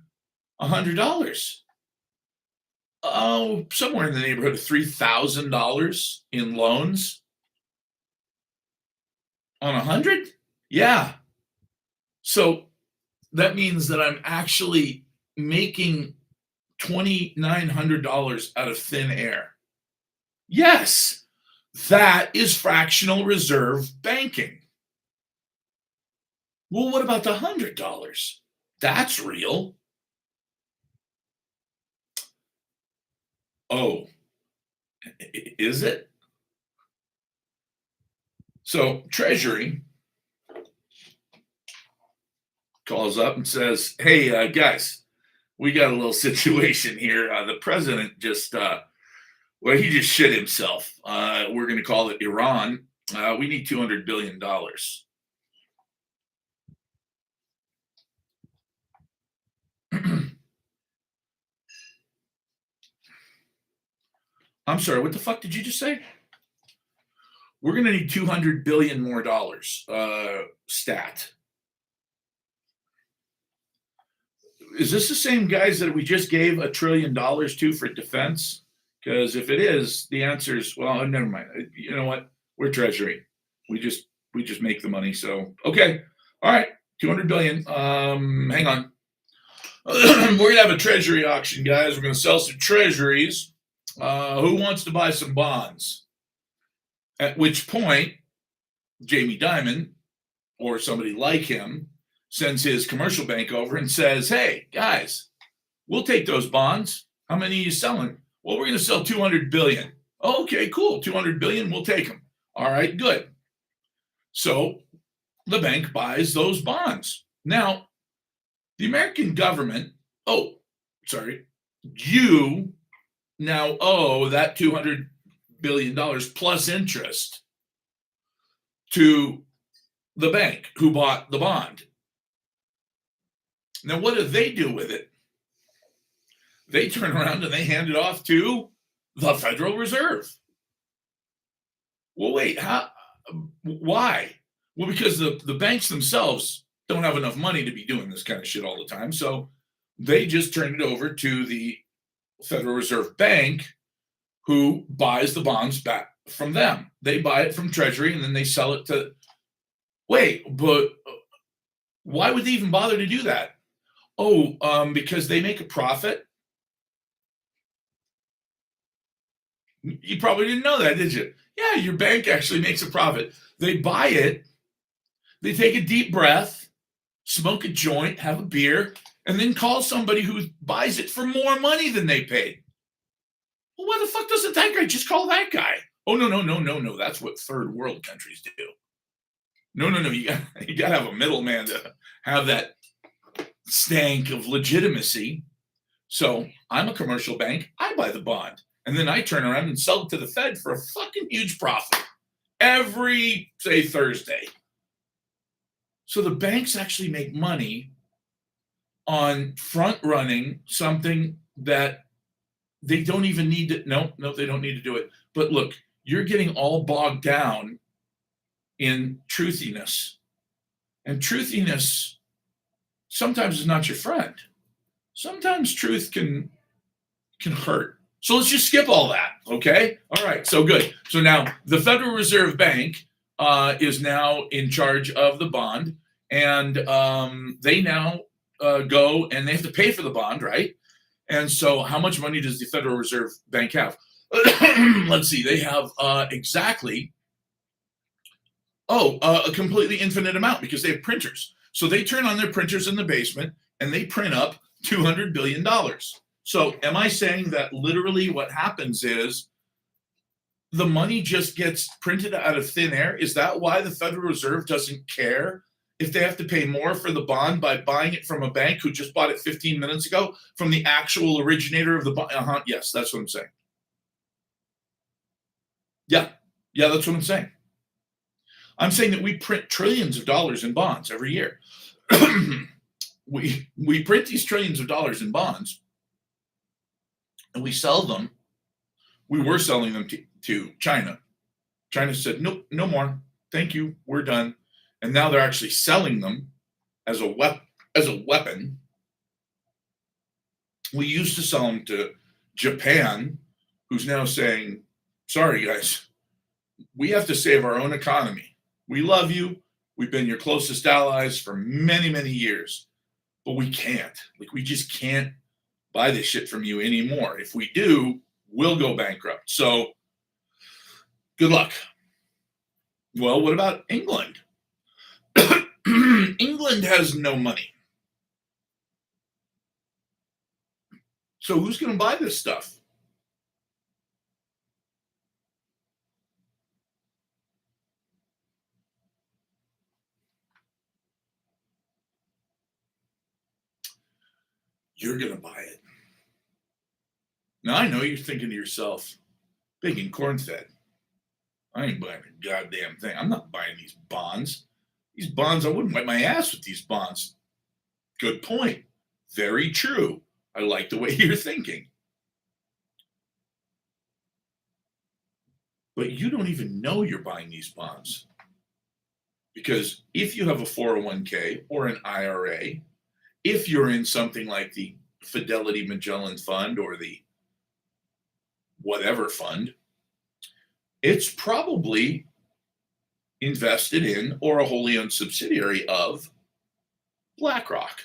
S1: $100, oh, somewhere in the neighborhood of $3,000 in loans on 100? Yeah. So that means that I'm actually making $2,900 out of thin air. Yes, that is fractional reserve banking. Well, what about the $100? That's real. Oh, is it? So Treasury calls up and says, hey, guys, we got a little situation here. The president just, he just shit himself. We're going to call it Iran. We need $200 billion. I'm sorry, what the fuck did you just say? We're going to need $200 billion more dollars. Stat. Is this the same guys that we just gave $1 trillion to for defense? Because if it is, the answer is, well, never mind. You know what? We're Treasury. We just make the money. So, okay. All right. 200 billion. Hang on. We're going to have a Treasury auction, guys. We're going to sell some treasuries. Who wants to buy some bonds? At which point, Jamie Dimon or somebody like him sends his commercial bank over and says, hey, guys, we'll take those bonds. How many are you selling? Well, we're going to sell 200 billion. Okay, cool. 200 billion, we'll take them. All right, good. So the bank buys those bonds. Now, the American government, you now owe that $200 billion plus interest to the bank who bought the bond. Now, what do they do with it? They turn around and they hand it off to the Federal Reserve. Well, wait, why? Well, because the banks themselves don't have enough money to be doing this kind of shit all the time. So they just turn it over to the Federal Reserve Bank, who buys the bonds back from them. They buy it from Treasury and then they sell it to. Wait, but why would they even bother to do that? Because they make a profit. You probably didn't know that, did you? Yeah, your bank actually makes a profit. They buy it, they take a deep breath, smoke a joint, have a beer, and then call somebody who buys it for more money than they paid. Well, why the fuck doesn't that guy just call that guy? Oh, no. That's what third world countries do. No. You got to have a middleman to have that stank of legitimacy. So I'm a commercial bank. I buy the bond. And then I turn around and sell it to the Fed for a fucking huge profit every, say, Thursday. So the banks actually make money on front running something that they don't even need to. No, they don't need to do it. But look, you're getting all bogged down in truthiness. And truthiness sometimes is not your friend. Sometimes truth can hurt. So let's just skip all that, okay? All right, so good. So now the Federal Reserve Bank is now in charge of the bond, and they now go and they have to pay for the bond, right? And so how much money does the Federal Reserve Bank have? Let's see, they have exactly, a completely infinite amount because they have printers. So they turn on their printers in the basement and they print up $200 billion. So am I saying that literally what happens is the money just gets printed out of thin air? Is that why the Federal Reserve doesn't care if they have to pay more for the bond by buying it from a bank who just bought it 15 minutes ago from the actual originator of the bond? Yes, that's what I'm saying. Yeah, yeah, that's what I'm saying. I'm saying that we print trillions of dollars in bonds every year. we print these trillions of dollars in bonds and we sell them. We were selling them to China. China said, nope, no more. Thank you. We're done. And now they're actually selling them as a weapon. We used to sell them to Japan, who's now saying, sorry, guys, we have to save our own economy. We love you. We've been your closest allies for many, many years, but we can't. Like, we just can't buy this shit from you anymore. If we do, we'll go bankrupt. So good luck. Well, what about England? England has no money. So who's going to buy this stuff? You're going to buy it. Now, I know you're thinking to yourself, big and corn-fed, I ain't buying a goddamn thing. I'm not buying these bonds. These bonds, I wouldn't wipe my ass with these bonds. Good point. Very true. I like the way you're thinking. But you don't even know you're buying these bonds. Because if you have a 401k or an IRA, if you're in something like the Fidelity Magellan Fund or the whatever fund, it's probably invested in or a wholly owned subsidiary of BlackRock.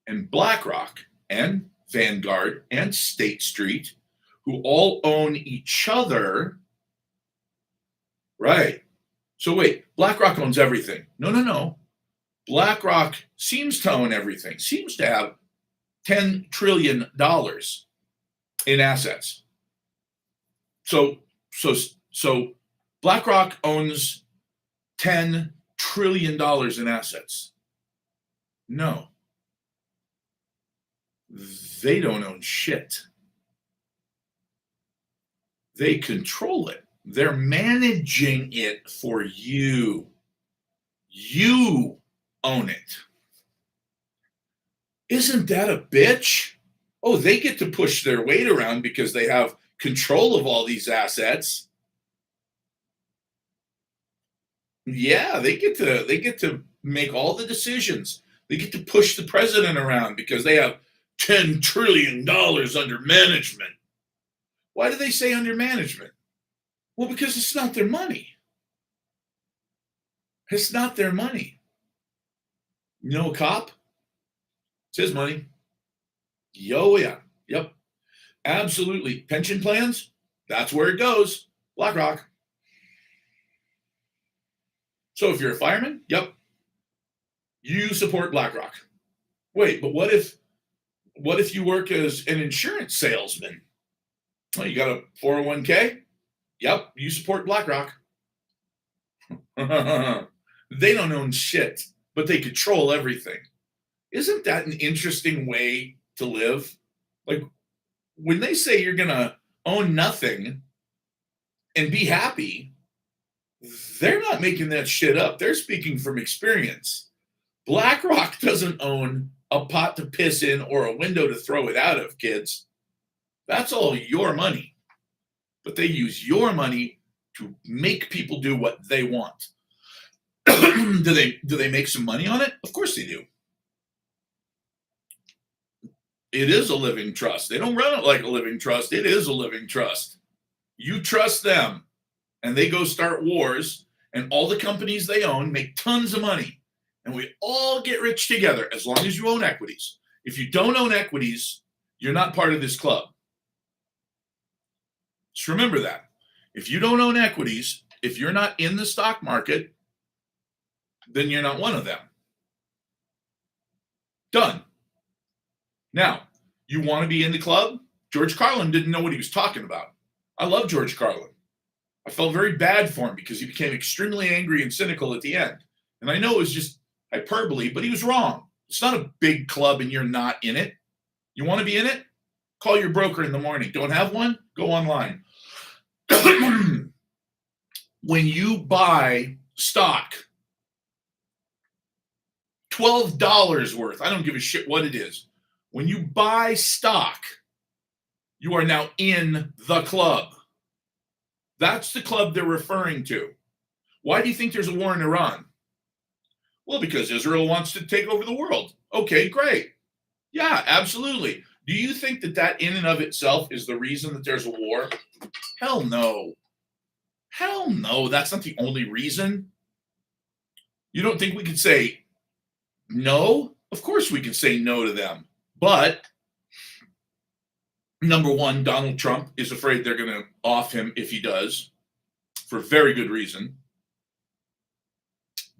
S1: And BlackRock and Vanguard and State Street, who all own each other, right? So wait, BlackRock owns everything. No. BlackRock seems to own everything, seems to have $10 trillion in assets. So BlackRock owns $10 trillion in assets. No. They don't own shit. They control it. They're managing it for you. You own it. Isn't that a bitch? Oh, they get to push their weight around because they have control of all these assets. Yeah, they get to make all the decisions. They get to push the president around because they have $10 trillion under management. Why do they say under management? Well, because it's not their money. It's not their money. You know a cop? It's his money. Yeah. Yep. Absolutely. Pension plans? That's where it goes. BlackRock. So if you're a fireman, yep, you support BlackRock. Wait, but what if you work as an insurance salesman? Well, you got a 401k? Yep, you support BlackRock. They don't own shit, but they control everything. Isn't that an interesting way to live? Like, when they say you're going to own nothing and be happy, they're not making that shit up. They're speaking from experience. BlackRock doesn't own a pot to piss in or a window to throw it out of, kids. That's all your money. But they use your money to make people do what they want. Do they make some money on it? Of course they do. It is a living trust. They don't run it like a living trust. It is a living trust. You trust them, and they go start wars, and all the companies they own make tons of money, and we all get rich together as long as you own equities. If you don't own equities, you're not part of this club. Just remember that. If you don't own equities, if you're not in the stock market, then you're not one of them. Done. Now, you want to be in the club? George Carlin didn't know what he was talking about. I love George Carlin. I felt very bad for him because he became extremely angry and cynical at the end. And I know it was just hyperbole, but he was wrong. It's not a big club and you're not in it. You want to be in it? Call your broker in the morning. Don't have one? Go online. When you buy stock, $12 worth, I don't give a shit what it is. When you buy stock, you are now in the club. That's the club they're referring to. Why do you think there's a war in Iran? Well, because Israel wants to take over the world. Okay, great. Yeah, absolutely. Do you think that that in and of itself is the reason that there's a war? Hell no. Hell no. That's not the only reason. You don't think we could say no? Of course we can say no to them. But number one, Donald Trump is afraid they're going to off him if he does, for very good reason.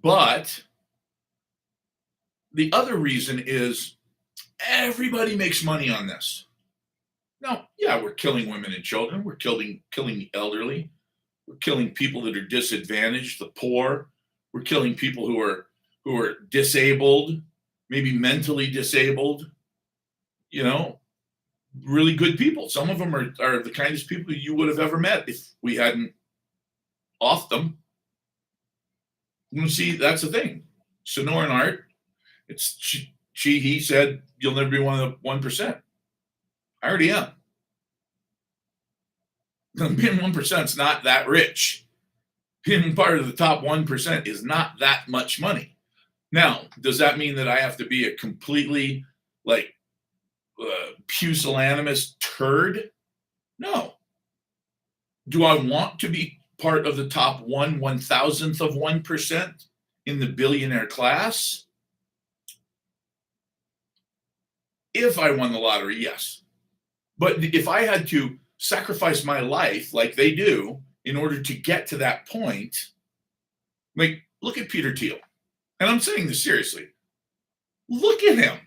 S1: But the other reason is everybody makes money on this. Now, yeah, we're killing women and children. We're killing the elderly. We're killing people that are disadvantaged, the poor. We're killing people who are disabled, maybe mentally disabled. You know, really good people. Some of them are the kindest people you would have ever met if we hadn't offed them. You see, that's the thing. Sonora and Art, he said, you'll never be one of the 1%. I already am. Being 1% is not that rich. Being part of the top 1% is not that much money. Now, does that mean that I have to be a completely pusillanimous turd? No. Do I want to be part of the top 1/1000th of 1% in the billionaire class? If I won the lottery, yes. But if I had to sacrifice my life like they do in order to get to that point, look at Peter Thiel. And I'm saying this seriously. Look at him.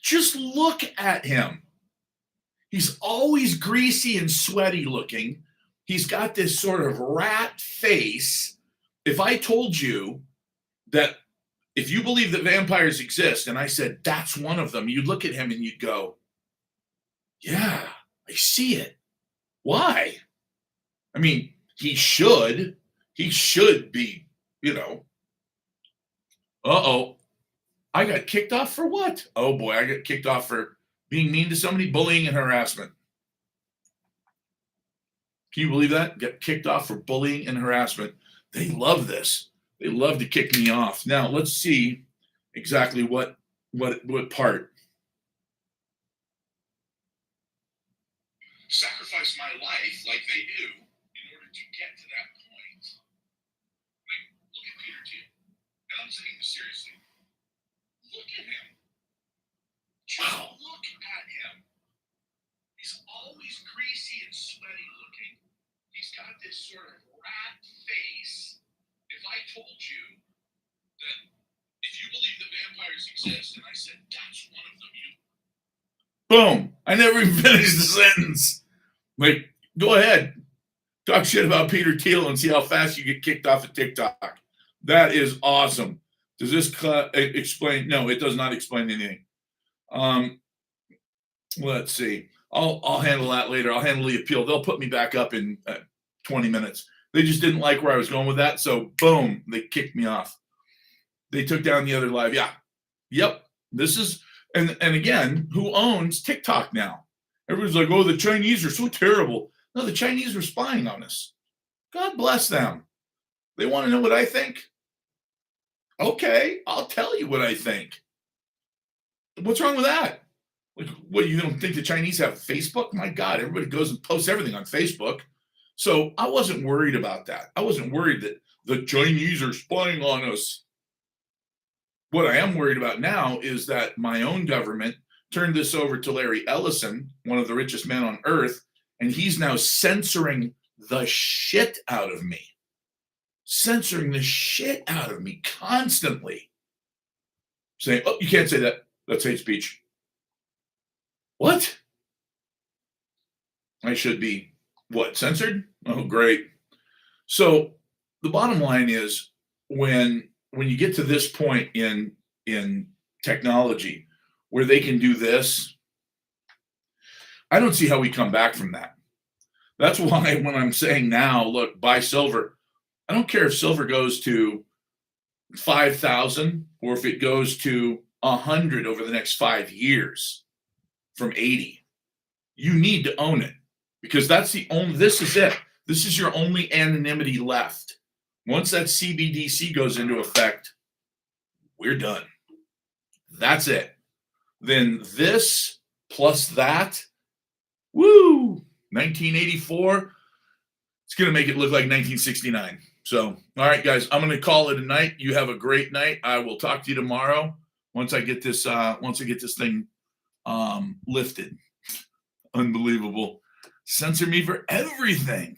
S1: Just look at him. He's always greasy and sweaty looking. He's got this sort of rat face. If I told you that if you believe that vampires exist, and I said, that's one of them, you'd look at him and you'd go, yeah, I see it. Why? I mean, he should be, uh-oh. I got kicked off for what? Oh boy, I got kicked off for being mean to somebody, bullying and harassment. Can you believe that? Get kicked off for bullying and harassment. They love this. They love to kick me off. Now, let's see exactly what part. Sacrifice my life like they do in order to get to that point. Look at Peter Thiel. And I'm saying this seriously. Look at him. Just look at him. He's always greasy and sweaty looking. He's got this sort of rat face. If I told you that if you believe that vampires exist, and I said that's one of them, boom. I never even finished the sentence. Go ahead. Talk shit about Peter Thiel and see how fast you get kicked off of TikTok. That is awesome. Does this explain? No, it does not explain anything. Let's see. I'll handle that later. I'll handle the appeal. They'll put me back up in 20 minutes. They just didn't like where I was going with that. So boom, they kicked me off. They took down the other live. Yeah. Yep. This is, and again, who owns TikTok now? Everyone's like, oh, the Chinese are so terrible. No, the Chinese were spying on us. God bless them. They want to know what I think? Okay, I'll tell you what I think. What's wrong with that? What, you don't think the Chinese have Facebook? My God, everybody goes and posts everything on Facebook. So I wasn't worried about that. I wasn't worried that the Chinese are spying on us. What I am worried about now is that my own government turned this over to Larry Ellison, one of the richest men on earth, and he's now censoring the shit out of me. Censoring the shit out of me constantly. Saying, oh, you can't say that. That's hate speech. What? I should be, what, censored? Oh, great. So the bottom line is when when you get to this point in technology where they can do this, I don't see how we come back from that. That's why when I'm saying now, look, buy silver, I don't care if silver goes to 5,000 or if it goes to 100 over the next 5 years from 80. You need to own it because that's the only, this is it. This is your only anonymity left. Once that CBDC goes into effect, we're done. That's it. Then this plus that, woo, 1984, it's going to make it look like 1969. So, all right, guys, I'm going to call it a night. You have a great night. I will talk to you tomorrow once I get this thing lifted. Unbelievable. Censor me for everything.